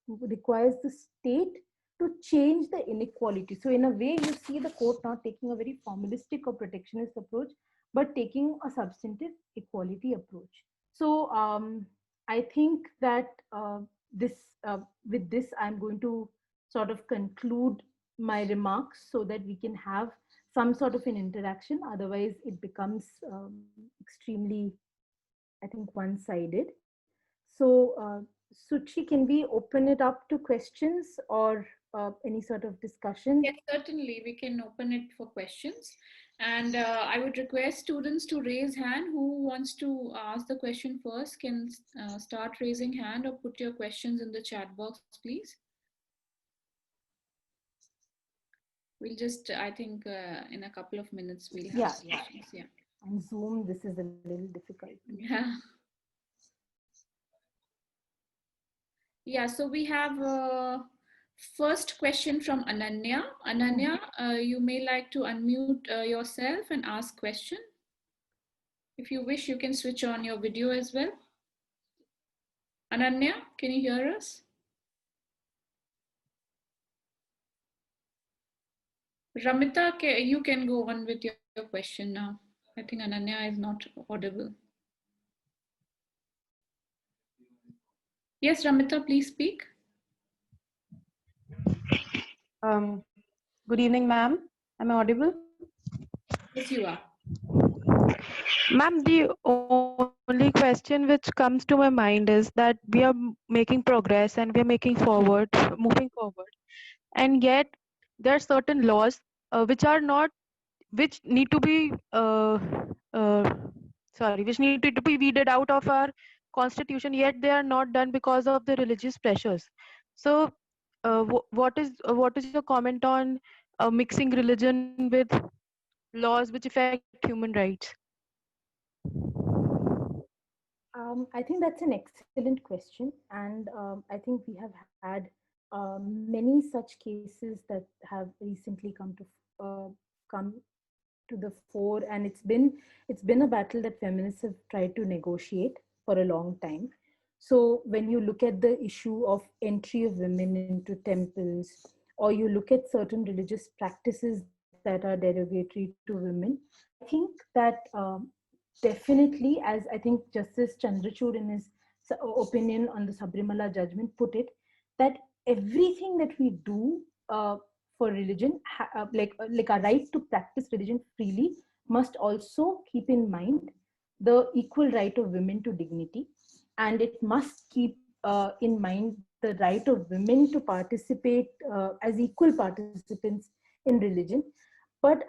[SPEAKER 2] requires the state to change the inequality. So in a way, you see the court not taking a very formalistic or protectionist approach, but taking a substantive equality approach. So I think that this with this, I'm going to sort of conclude my remarks so that we can have some sort of an interaction. Otherwise, it becomes extremely, I think, one-sided. So, Suchi, can we open it up to questions or any sort of discussion?
[SPEAKER 1] Yes, certainly. We can open it for questions. And I would request students to raise hand. Who wants to ask the question first can start raising hand, or put your questions in the chat box, please. We'll just, I think, in a couple of minutes, we'll have questions. Yeah.
[SPEAKER 2] On Zoom, this is a little difficult.
[SPEAKER 1] Yeah. Yeah, so we have first question from Ananya. Ananya, you may like to unmute yourself and ask question. If you wish, you can switch on your video as well. Ananya, can you hear us? Ramita, you can go on with your question now. I think Ananya is not audible. Yes, Ramita, please speak.
[SPEAKER 3] Good evening, ma'am. Am I audible?
[SPEAKER 1] Yes, you are.
[SPEAKER 3] Ma'am, the only question which comes to my mind is that we are making progress and we are moving forward, and yet there are certain laws which need to be which need to be weeded out of our constitution, yet they are not done because of the religious pressures. So what is your comment on mixing religion with laws which affect human rights?
[SPEAKER 2] I think that's an excellent question, and I think we have had many such cases that have recently come to the fore, and it's been a battle that feminists have tried to negotiate for a long time. So when you look at the issue of entry of women into temples, or you look at certain religious practices that are derogatory to women, I think that definitely, as I think Justice Chandrachud in his opinion on the Sabrimala judgment put it, that everything that we do for religion, like our right to practice religion freely, must also keep in mind the equal right of women to dignity, and it must keep in mind the right of women to participate as equal participants in religion. But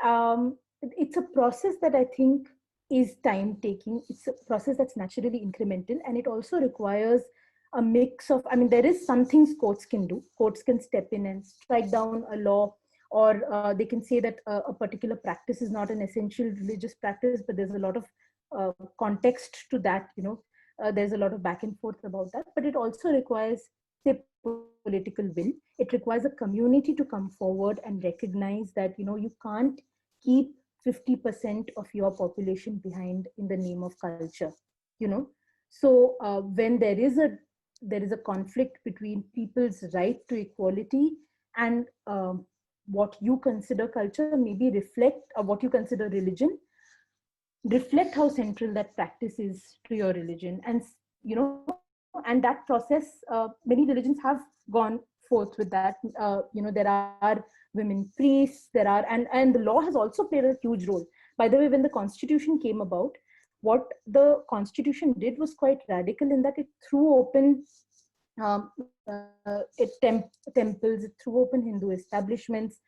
[SPEAKER 2] it's a process that I think is time taking. It's a process that's naturally incremental, and it also requires a mix of, I mean, there is some things courts can do. Courts can step in and strike down a law or they can say that a particular practice is not an essential religious practice, but there's a lot of context to that, there's a lot of back and forth about that. But it also requires, say, political will. It requires a community to come forward and recognize that, you can't keep 50% of your population behind in the name of culture, you know. So when there is a conflict between people's right to equality and what you consider culture, maybe reflect what you consider religion, reflect how central that practice is to your religion. And and that process, many religions have gone forth with that. There are women priests, there are, and the law has also played a huge role. By the way, when the constitution came about, what the constitution did was quite radical in that it threw open temples, it threw open Hindu establishments.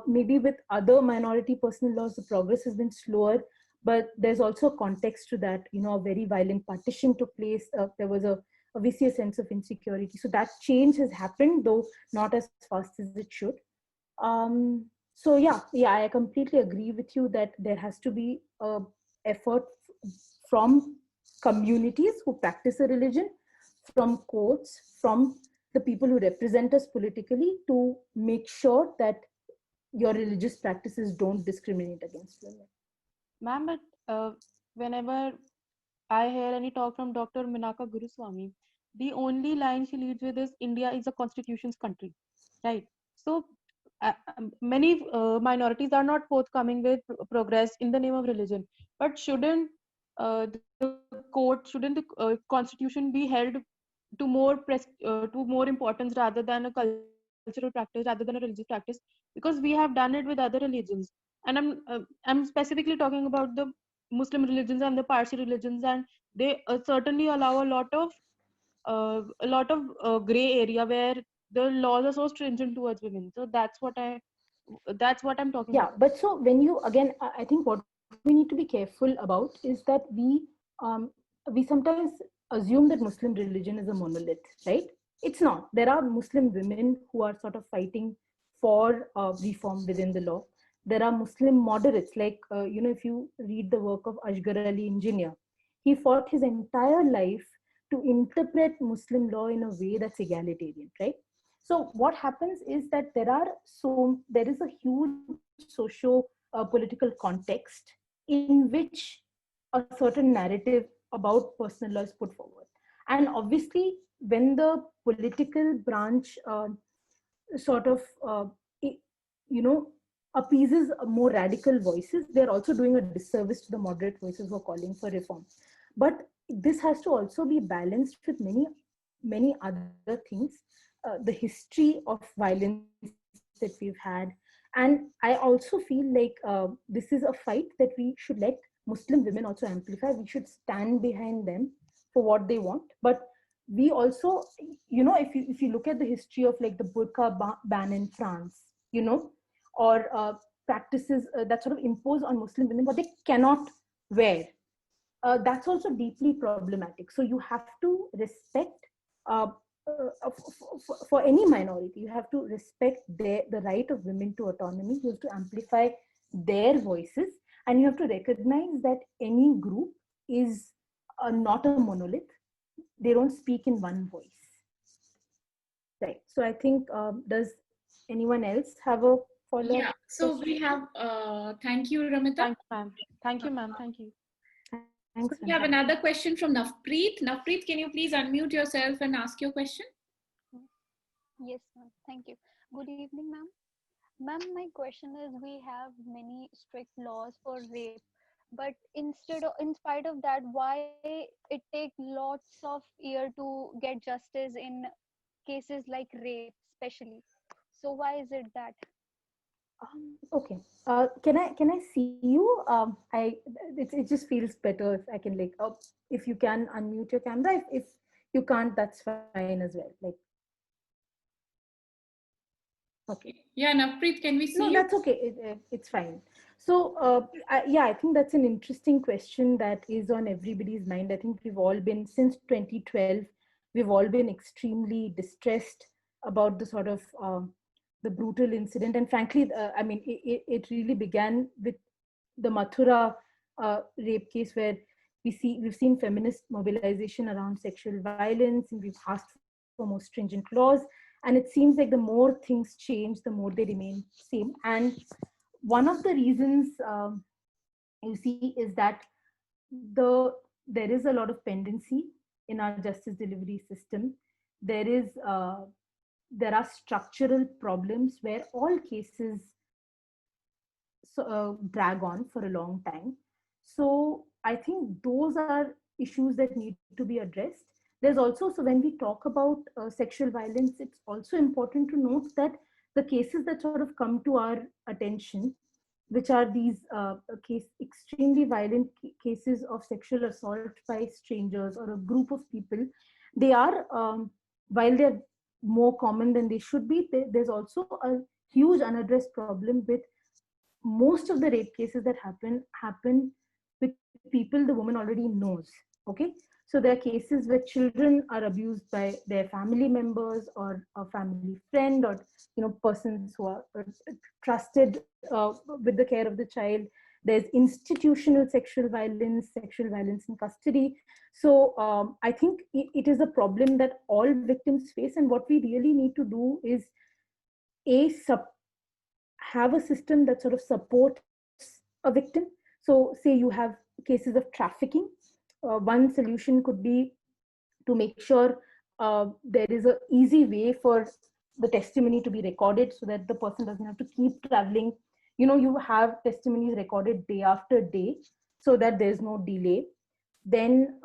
[SPEAKER 2] Maybe with other minority personal laws, the progress has been slower, but there's also a context to that. A very violent partition took place. There was obviously a sense of insecurity. So that change has happened, though not as fast as it should. So yeah, I completely agree with you that there has to be a effort from communities who practice a religion, from courts, from the people who represent us politically, to make sure that your religious practices don't discriminate against women.
[SPEAKER 3] Ma'am, but whenever I hear any talk from Dr. Minaka Guruswamy, the only line she leads with is India is a constitution's country, right? So many minorities are not forthcoming with progress in the name of religion. But shouldn't shouldn't the constitution be held to more importance rather than a cultural practice, rather than a religious practice? Because we have done it with other religions, and I'm specifically talking about the Muslim religions and the Parsi religions, and they certainly allow a lot of gray area where the laws are so stringent towards women. So that's what I'm talking
[SPEAKER 2] Yeah,
[SPEAKER 3] about.
[SPEAKER 2] but so when you, again, I think what we need to be careful about is that um, we sometimes assume that Muslim religion is a monolith, right? It's not. There are Muslim women who are sort of fighting for reform within the law. There are Muslim moderates, like if you read the work of Ashgar Ali Engineer, he fought his entire life to interpret Muslim law in a way that's egalitarian, right? So what happens is that there is a huge socio political context in which a certain narrative about personal law is put forward. And obviously, when the political branch sort of you know appeases more radical voices, they're also doing a disservice to the moderate voices who are calling for reform. But this has to also be balanced with many other things, the history of violence that we've had. And I also feel like this is a fight that we should let Muslim women also amplify. We should stand behind them for what they want. But we also, if you look at the history of like the burqa ban in France, or practices that sort of impose on Muslim women what they cannot wear, that's also deeply problematic. So you have to respect, uh, for any minority, you have to respect the right of women to autonomy. You have to amplify their voices, and you have to recognize that any group is not a monolith. They don't speak in one voice, right? So I think, does anyone else have a follow-up
[SPEAKER 1] Yeah, so
[SPEAKER 2] question?
[SPEAKER 1] we have, thank you, Ramita.
[SPEAKER 3] Thank you, ma'am. Thank you, ma'am. Thank you.
[SPEAKER 2] Thanks,
[SPEAKER 1] So we have
[SPEAKER 2] Vanessa.
[SPEAKER 1] another question from Navpreet. Navpreet, can you please unmute yourself and ask your question?
[SPEAKER 4] Yes, ma'am. Thank you. Good evening, ma'am. Ma'am, my question is we have many strict laws for rape, but in spite of that, why it takes lots of year to get justice in cases like rape, especially? So why is it that?
[SPEAKER 2] Okay. Can I see you? It just feels better if I can, like, if you can unmute your camera. If you can't, that's fine as well. Like, okay.
[SPEAKER 1] Yeah, Navpreet, can we see
[SPEAKER 2] No,
[SPEAKER 1] you?
[SPEAKER 2] that's okay. It's fine. So yeah, I think that's an interesting question that is on everybody's mind. I think we've all been, since 2012, we've all been extremely distressed about the sort of the brutal incident. And frankly, I mean, it really began with the Mathura rape case, where we've seen feminist mobilization around sexual violence, and we've asked for more stringent laws. And it seems like the more things change, the more they remain same. And one of the reasons you see is that there is a lot of pendency in our justice delivery system. There are structural problems where all cases drag on for a long time. So I think those are issues that need to be addressed. There's also, so when we talk about sexual violence, it's also important to note that the cases that sort of come to our attention, which are these extremely violent cases of sexual assault by strangers or a group of people, they are, while they're more common than they should be, there's also a huge unaddressed problem with most of the rape cases that happen with people the woman already knows. Okay, so there are cases where children are abused by their family members or a family friend, or persons who are trusted with the care of the child. There's institutional sexual violence in custody. So I think it is a problem that all victims face, and what we really need to do is have a system that sort of supports a victim. So say you have cases of trafficking, one solution could be to make sure there is an easy way for the testimony to be recorded, so that the person doesn't have to keep traveling. You have testimonies recorded day after day, so that there's no delay. Then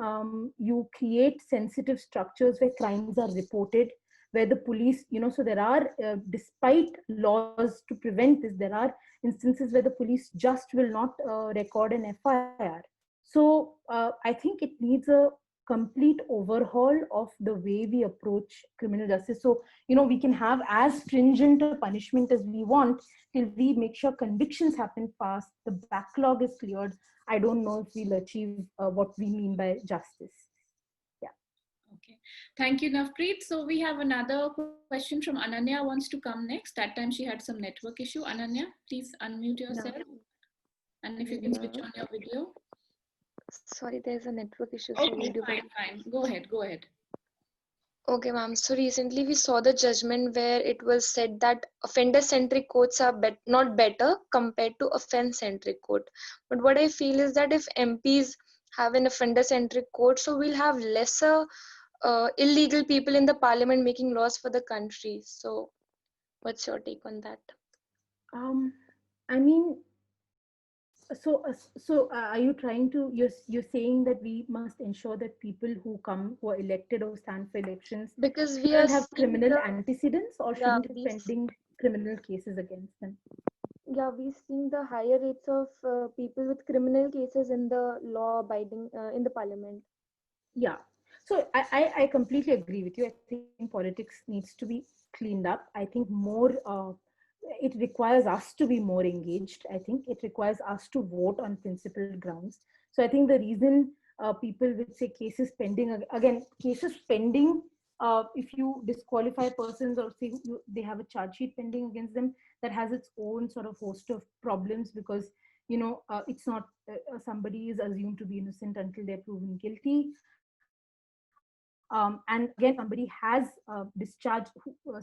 [SPEAKER 2] you create sensitive structures where crimes are reported, where the police, so there are, despite laws to prevent this, there are instances where the police just will not record an FIR. So I think it needs a complete overhaul of the way we approach criminal justice. So, we can have as stringent a punishment as we want till we make sure convictions happen fast, the backlog is cleared. I don't know if we'll achieve what we mean by justice.
[SPEAKER 1] Okay, thank you, Navpreet. So we have another question from Ananya wants to come next. That time she had some network issue. Ananya, please unmute yourself. And if you can switch on your video.
[SPEAKER 5] Sorry, there's a network issue.
[SPEAKER 1] Okay, fine. Go ahead.
[SPEAKER 5] Okay, ma'am. So recently we saw the judgment where it was said that offender-centric courts are not better compared to offense-centric court. But what I feel is that if MPs have an offender-centric court, so we'll have lesser illegal people in the parliament making laws for the country. So what's your take on that?
[SPEAKER 2] I mean, so are you trying to, you're saying that we must ensure that people who are elected or stand for elections,
[SPEAKER 5] because we
[SPEAKER 2] have criminal antecedents, or shouldn't be pending criminal cases against them?
[SPEAKER 5] Yeah, we've seen the higher rates of people with criminal cases in the law abiding in the parliament.
[SPEAKER 2] Yeah, so I completely agree with you. I think politics needs to be cleaned up. I think more it requires us to be more engaged. I think it requires us to vote on principled grounds. So I think the reason people would say cases pending, again, cases pending, if you disqualify persons or say they have a charge sheet pending against them, that has its own sort of host of problems, because it's not somebody is assumed to be innocent until they're proven guilty. And again, somebody has discharged,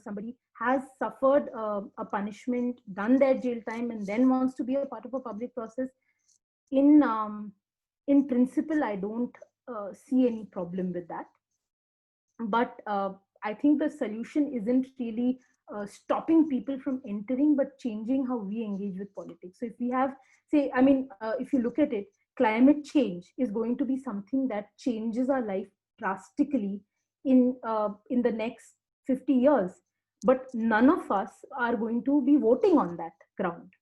[SPEAKER 2] somebody has suffered a punishment, done their jail time, and then wants to be a part of a public process. In principle, I don't see any problem with that. But I think the solution isn't really stopping people from entering, but changing how we engage with politics. So if we have, say, if you look at it, climate change is going to be something that changes our life drastically in the next 50 years, but none of us are going to be voting on that ground,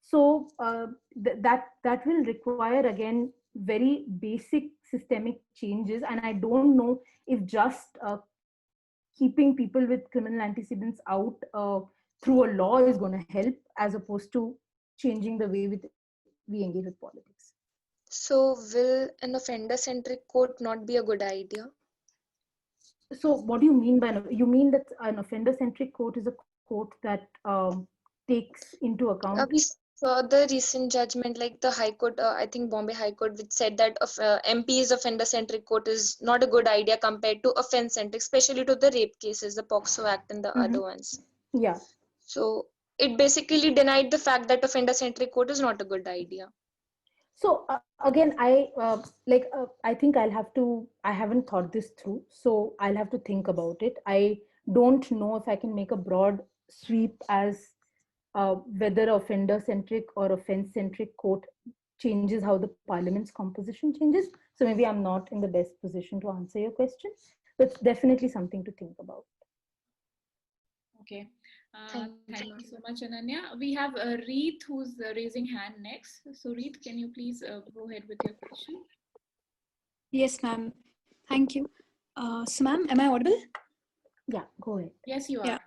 [SPEAKER 2] so that will require, again, very basic systemic changes. And I don't know if just keeping people with criminal antecedents out through a law is going to help, as opposed to changing the way we engage with politics.
[SPEAKER 5] So will an offender-centric court not be a good idea?
[SPEAKER 2] So what do you mean by, you mean that an offender-centric court is a court that takes into account.
[SPEAKER 5] We saw the recent judgment, like the High Court, I think Bombay High Court, which said that MP's offender-centric court is not a good idea compared to offence-centric, especially to the rape cases, the POCSO Act and the other ones.
[SPEAKER 2] Yeah.
[SPEAKER 5] So it basically denied the fact that offender-centric court is not a good idea.
[SPEAKER 2] So again, I think I haven't thought this through, so I'll have to think about it. I don't know if I can make a broad sweep as whether offender-centric or offense-centric court changes how the parliament's composition changes. So maybe I'm not in the best position to answer your question, but it's definitely something to think about.
[SPEAKER 1] Okay.
[SPEAKER 5] Thank
[SPEAKER 1] Thank you so much, Ananya. We have Reet who's raising hand next. So Reet, can you please go ahead with your question?
[SPEAKER 6] Yes, ma'am. Thank you. So, ma'am, am I audible?
[SPEAKER 2] Yeah, go ahead.
[SPEAKER 1] Yes, you are.
[SPEAKER 6] Yeah.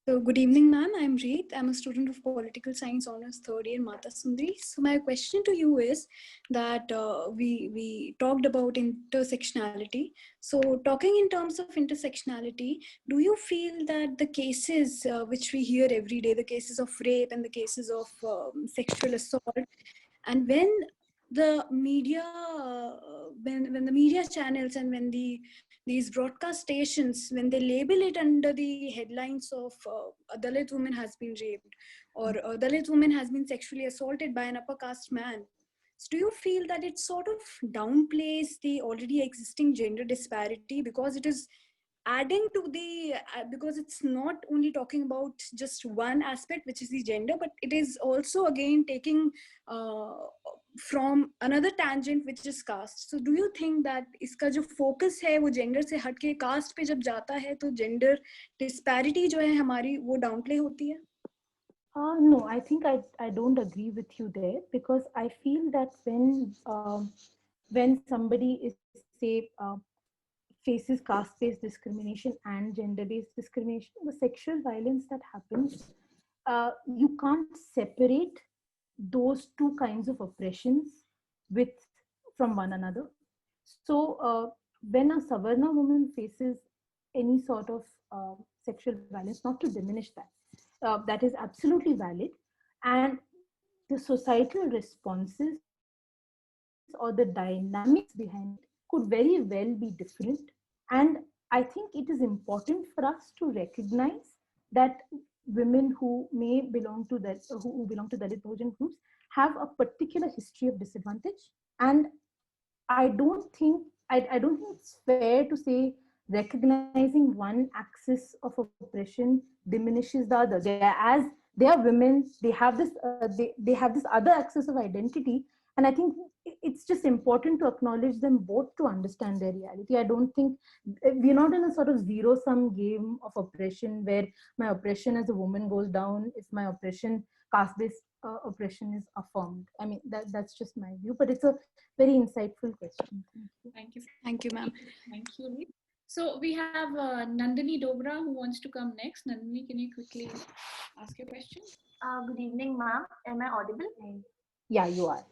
[SPEAKER 6] So, good evening, ma'am. I'm Reet. I'm a student of Political Science Honors third year, Mata Sundari. So, my question to you is that we talked about intersectionality. So, talking in terms of intersectionality, do you feel that the cases which we hear every day, the cases of rape and the cases of sexual assault, and when the media, when the media channels and when these broadcast stations, when they label it under the headlines of a Dalit woman has been raped or a Dalit woman has been sexually assaulted by an upper caste man, so do you feel that it sort of downplays the already existing gender disparity because it is adding to the because it's not only talking about just one aspect, which is the gender, but it is also again taking from another tangent, which is caste. So do you think that इसका जो focus है वो gender से हटके caste पे जब जाता है तो gender disparity जो है हमारी वो downplay होती है?
[SPEAKER 2] No, I think I don't agree with you there, because I feel that when somebody is, say, faces caste-based discrimination and gender-based discrimination, the sexual violence that happens, you can't separate those two kinds of oppressions from one another. So when a Savarna woman faces any sort of sexual violence, not to diminish that, that is absolutely valid, and the societal responses or the dynamics behind it could very well be different. And I think it is important for us to recognize that women who may belong to that, who belong to Dalit Bahujan groups, have a particular history of disadvantage. And I don't think it's fair to say recognizing one axis of oppression diminishes the other. They are women, they have this other axis of identity, and I think it's just important to acknowledge them both to understand their reality. I don't think we're not in a sort of zero-sum game of oppression where my oppression as a woman goes down if my caste-based oppression is affirmed. I mean, that's just my view, but it's a very insightful question.
[SPEAKER 1] Thank you.
[SPEAKER 6] Thank you, ma'am.
[SPEAKER 1] Thank you, Reet. So we have Nandini Dogra who wants to come next. Nandini, can you quickly ask your question?
[SPEAKER 7] Good evening, ma'am. Am I audible?
[SPEAKER 2] Yeah, you are.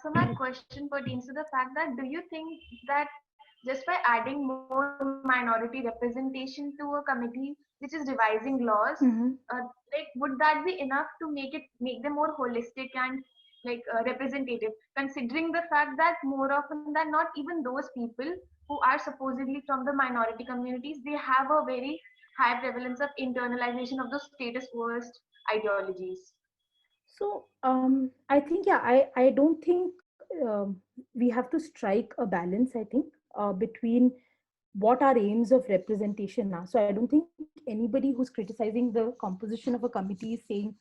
[SPEAKER 7] So my question pertains to the fact that do you think that just by adding more minority representation to a committee which is revising laws, would that be enough to make them more holistic and representative, considering the fact that more often than not, even those people who are supposedly from the minority communities, they have a very high prevalence of internalization of the status quoist ideologies.
[SPEAKER 2] So I think, I don't think we have to strike a balance, I think, between what our aims of representation are. So I don't think anybody who's criticizing the composition of a committee is saying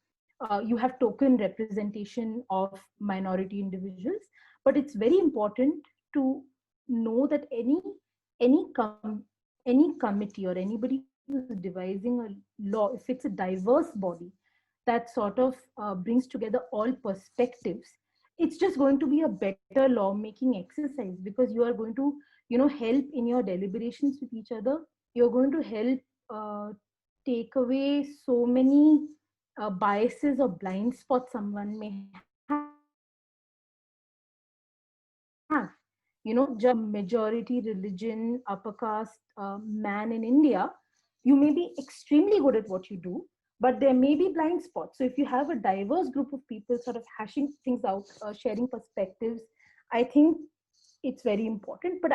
[SPEAKER 2] you have token representation of minority individuals, but it's very important to know that any committee or anybody who's devising a law, if it's a diverse body that sort of brings together all perspectives, it's just going to be a better lawmaking exercise, because you are going to help in your deliberations with each other. You're going to help take away so many biases or blind spots someone may have. Just majority religion, upper caste man in India, You may be extremely good at what you do, but there may be blind spots. So if you have a diverse group of people sort of hashing things out, sharing perspectives, I think it's very important. But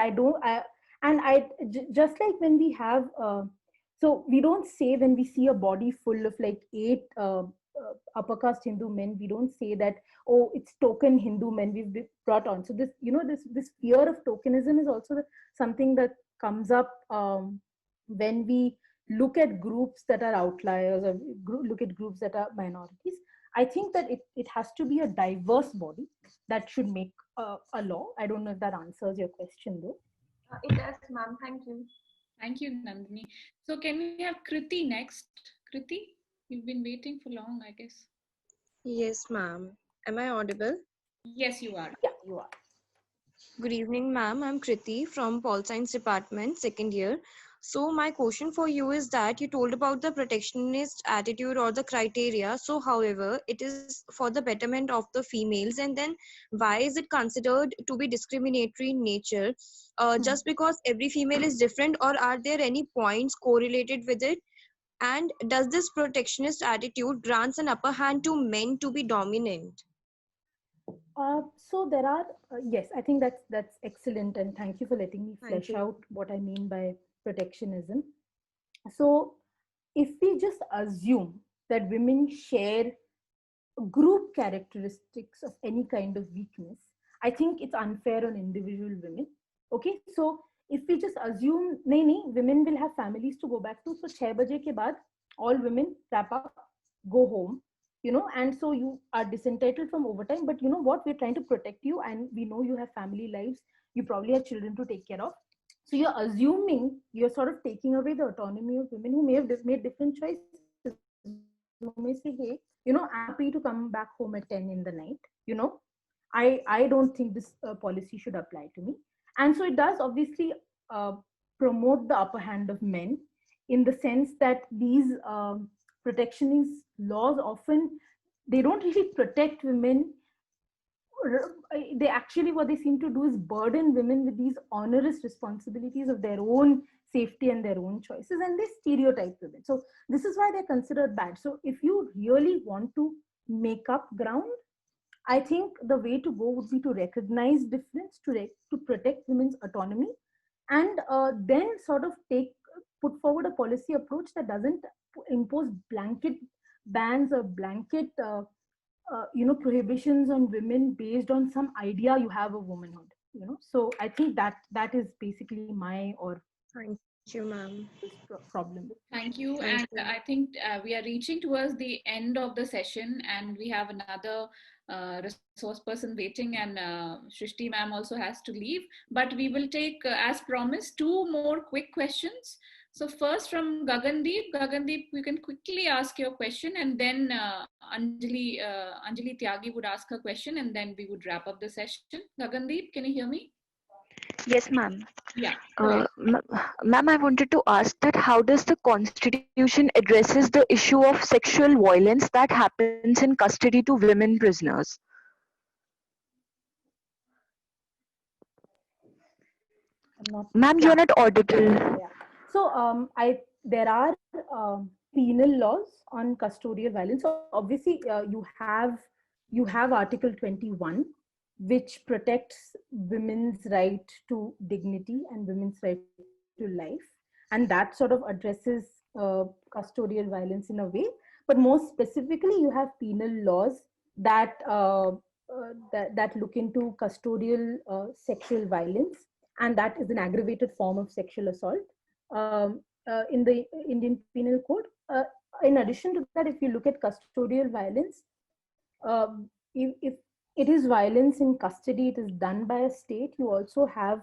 [SPEAKER 2] just like when we have, so we don't say when we see a body full of like 8 upper caste Hindu men, we don't say that, oh, it's token Hindu men we've brought on. So this, this fear of tokenism is also something that comes up when we look at groups that are outliers, or look at groups that are minorities. I think that it has to be a diverse body that should make a law. I don't know if that answers your question though.
[SPEAKER 7] It does, ma'am. Thank you.
[SPEAKER 1] Thank you, Nandini. So can we have Kriti next? Kriti, you've been waiting for long, I guess.
[SPEAKER 8] Yes, ma'am. Am I audible?
[SPEAKER 1] Yes, you are.
[SPEAKER 2] Yeah, you are.
[SPEAKER 8] Good evening, ma'am. I'm Kriti from Pol Science Department, second year. So my question for you is that you told about the protectionist attitude or the criteria. So however, it is for the betterment of the females, and then why is it considered to be discriminatory in nature? Just because every female is different, or are there any points correlated with it? And does this protectionist attitude grants an upper hand to men to be dominant?
[SPEAKER 2] So there are, yes, I think that's excellent, and thank you for letting me flesh out what I mean by protectionism. So if we just assume that women share group characteristics of any kind of weakness, I think it's unfair on individual women. Okay, so if we just assume, women will have families to go back to, so 6 baje ke baad, all women wrap up, go home, and so you are disentitled from overtime, but you know what, we're trying to protect you, and we know you have family lives, you probably have children to take care of. So you're assuming, you're sort of taking away the autonomy of women who may have made different choices. Who may say, hey, I'm happy to come back home at 10 in the night. I don't think this policy should apply to me. And so it does obviously promote the upper hand of men, in the sense that these protectionist laws often, they don't really protect women. They actually, what they seem to do is burden women with these onerous responsibilities of their own safety and their own choices, and they stereotype women. So this is why they're considered bad. So if you really want to make up ground, I think the way to go would be to recognize difference, to protect women's autonomy, and then sort of put forward a policy approach that doesn't impose blanket bans or blanket prohibitions on women based on some idea you have of womanhood. So I think that is basically my
[SPEAKER 8] Thank you, ma'am.
[SPEAKER 2] problem.
[SPEAKER 1] Thank you. And I think we are reaching towards the end of the session, and we have another resource person waiting, and Shrishti ma'am also has to leave. But we will take, as promised, 2 more quick questions. So first from Gagandeep. Gagandeep, you can quickly ask your question, and then Anjali Tyagi would ask her question, and then we would wrap up the session. Gagandeep, can you hear me?
[SPEAKER 9] Yes, ma'am.
[SPEAKER 1] Yeah.
[SPEAKER 9] Ma'am, I wanted to ask that how does the Constitution addresses the issue of sexual violence that happens in custody to women prisoners? Ma'am, you're not audible.
[SPEAKER 2] Yeah. So there are penal laws on custodial violence. So obviously you have Article 21, which protects women's right to dignity and women's right to life, and that sort of addresses custodial violence in a way. But more specifically, you have penal laws that that look into custodial sexual violence, and that is an aggravated form of sexual assault in the Indian Penal Code. In addition to that, if you look at custodial violence, if it is violence in custody, it is done by a state, you also have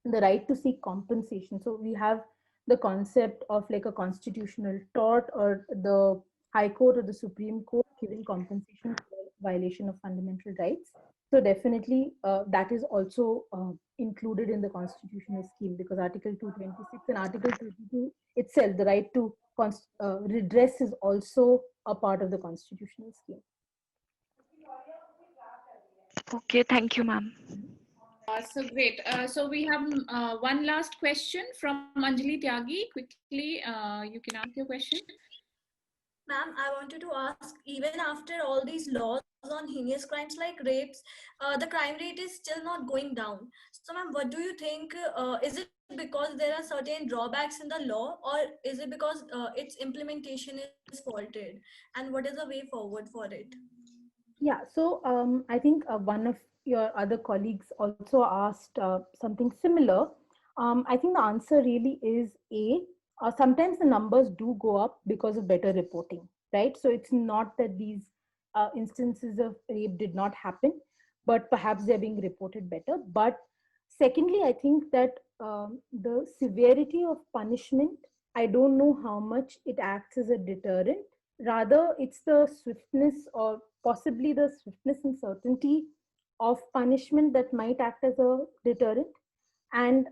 [SPEAKER 2] the right to seek compensation. So we have the concept of like a constitutional tort, or the High Court or the Supreme Court giving compensation for violation of fundamental rights. So definitely that is also included in the constitutional scheme, because Article 226 and Article 22 itself, the right to redress, is also a part of the constitutional scheme.
[SPEAKER 9] Okay, thank you, ma'am.
[SPEAKER 1] So great. So we have one last question from Anjali Tyagi. Quickly, you can ask your question.
[SPEAKER 10] Ma'am, I wanted to ask, even after all these laws on heinous crimes like rapes, the crime rate is still not going down. So, ma'am, what do you think? Is it because there are certain drawbacks in the law, or is it because its implementation is faulted? And what is the way forward for it?
[SPEAKER 2] Yeah, so I think one of your other colleagues also asked something similar. I think the answer really is sometimes the numbers do go up because of better reporting, right? So it's not that these instances of rape did not happen, but perhaps they're being reported better. But secondly, I think that the severity of punishment, I don't know how much it acts as a deterrent. Rather, it's the swiftness or possibly the swiftness and certainty of punishment that might act as a deterrent. And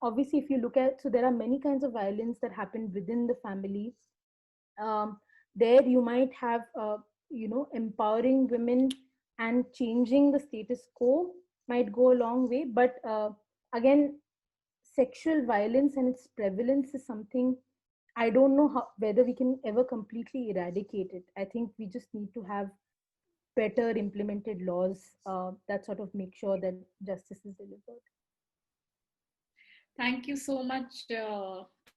[SPEAKER 2] obviously, if you look at, so there are many kinds of violence that happen within the family. There you might have, empowering women and changing the status quo might go a long way. But again, sexual violence and its prevalence is something I don't know whether we can ever completely eradicate it. I think we just need to have better implemented laws that sort of make sure that justice is delivered.
[SPEAKER 1] Thank you so much,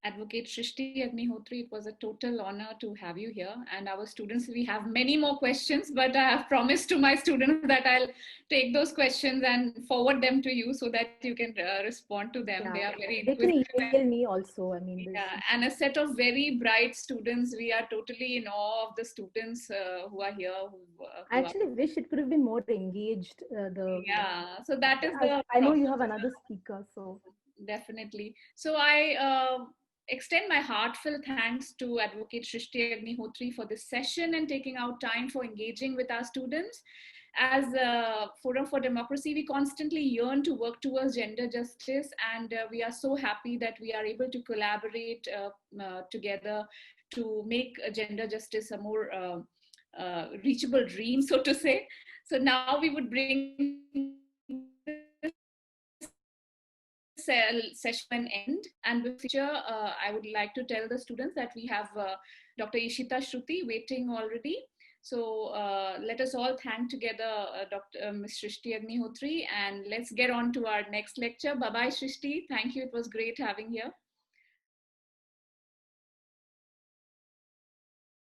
[SPEAKER 1] Advocate Shrishti Agnihotri. It was a total honor to have you here. And our students, we have many more questions, but I have promised to my students that I'll take those questions and forward them to you so that you can respond to them.
[SPEAKER 2] Yeah,
[SPEAKER 1] they are very
[SPEAKER 2] they can email me also. I mean,
[SPEAKER 1] yeah, and a set of very bright students. We are totally in awe of the students who are here.
[SPEAKER 2] I actually wish it could have been more engaged.
[SPEAKER 1] Yeah, so that is
[SPEAKER 2] I know you have another speaker, so
[SPEAKER 1] definitely. So I extend my heartfelt thanks to Advocate Shrishti Agnihotri for this session and taking out time for engaging with our students. As a Forum for Democracy, we constantly yearn to work towards gender justice, and we are so happy that we are able to collaborate together to make gender justice a more reachable dream, so to say. So now we would bring session an end, and with future I would like to tell the students that we have Dr. Ishita Shruti waiting already. So let us all thank together Ms. Shrishti Agnihotri, and let's get on to our next lecture. Bye bye, Shrishti. Thank you. It was great having here.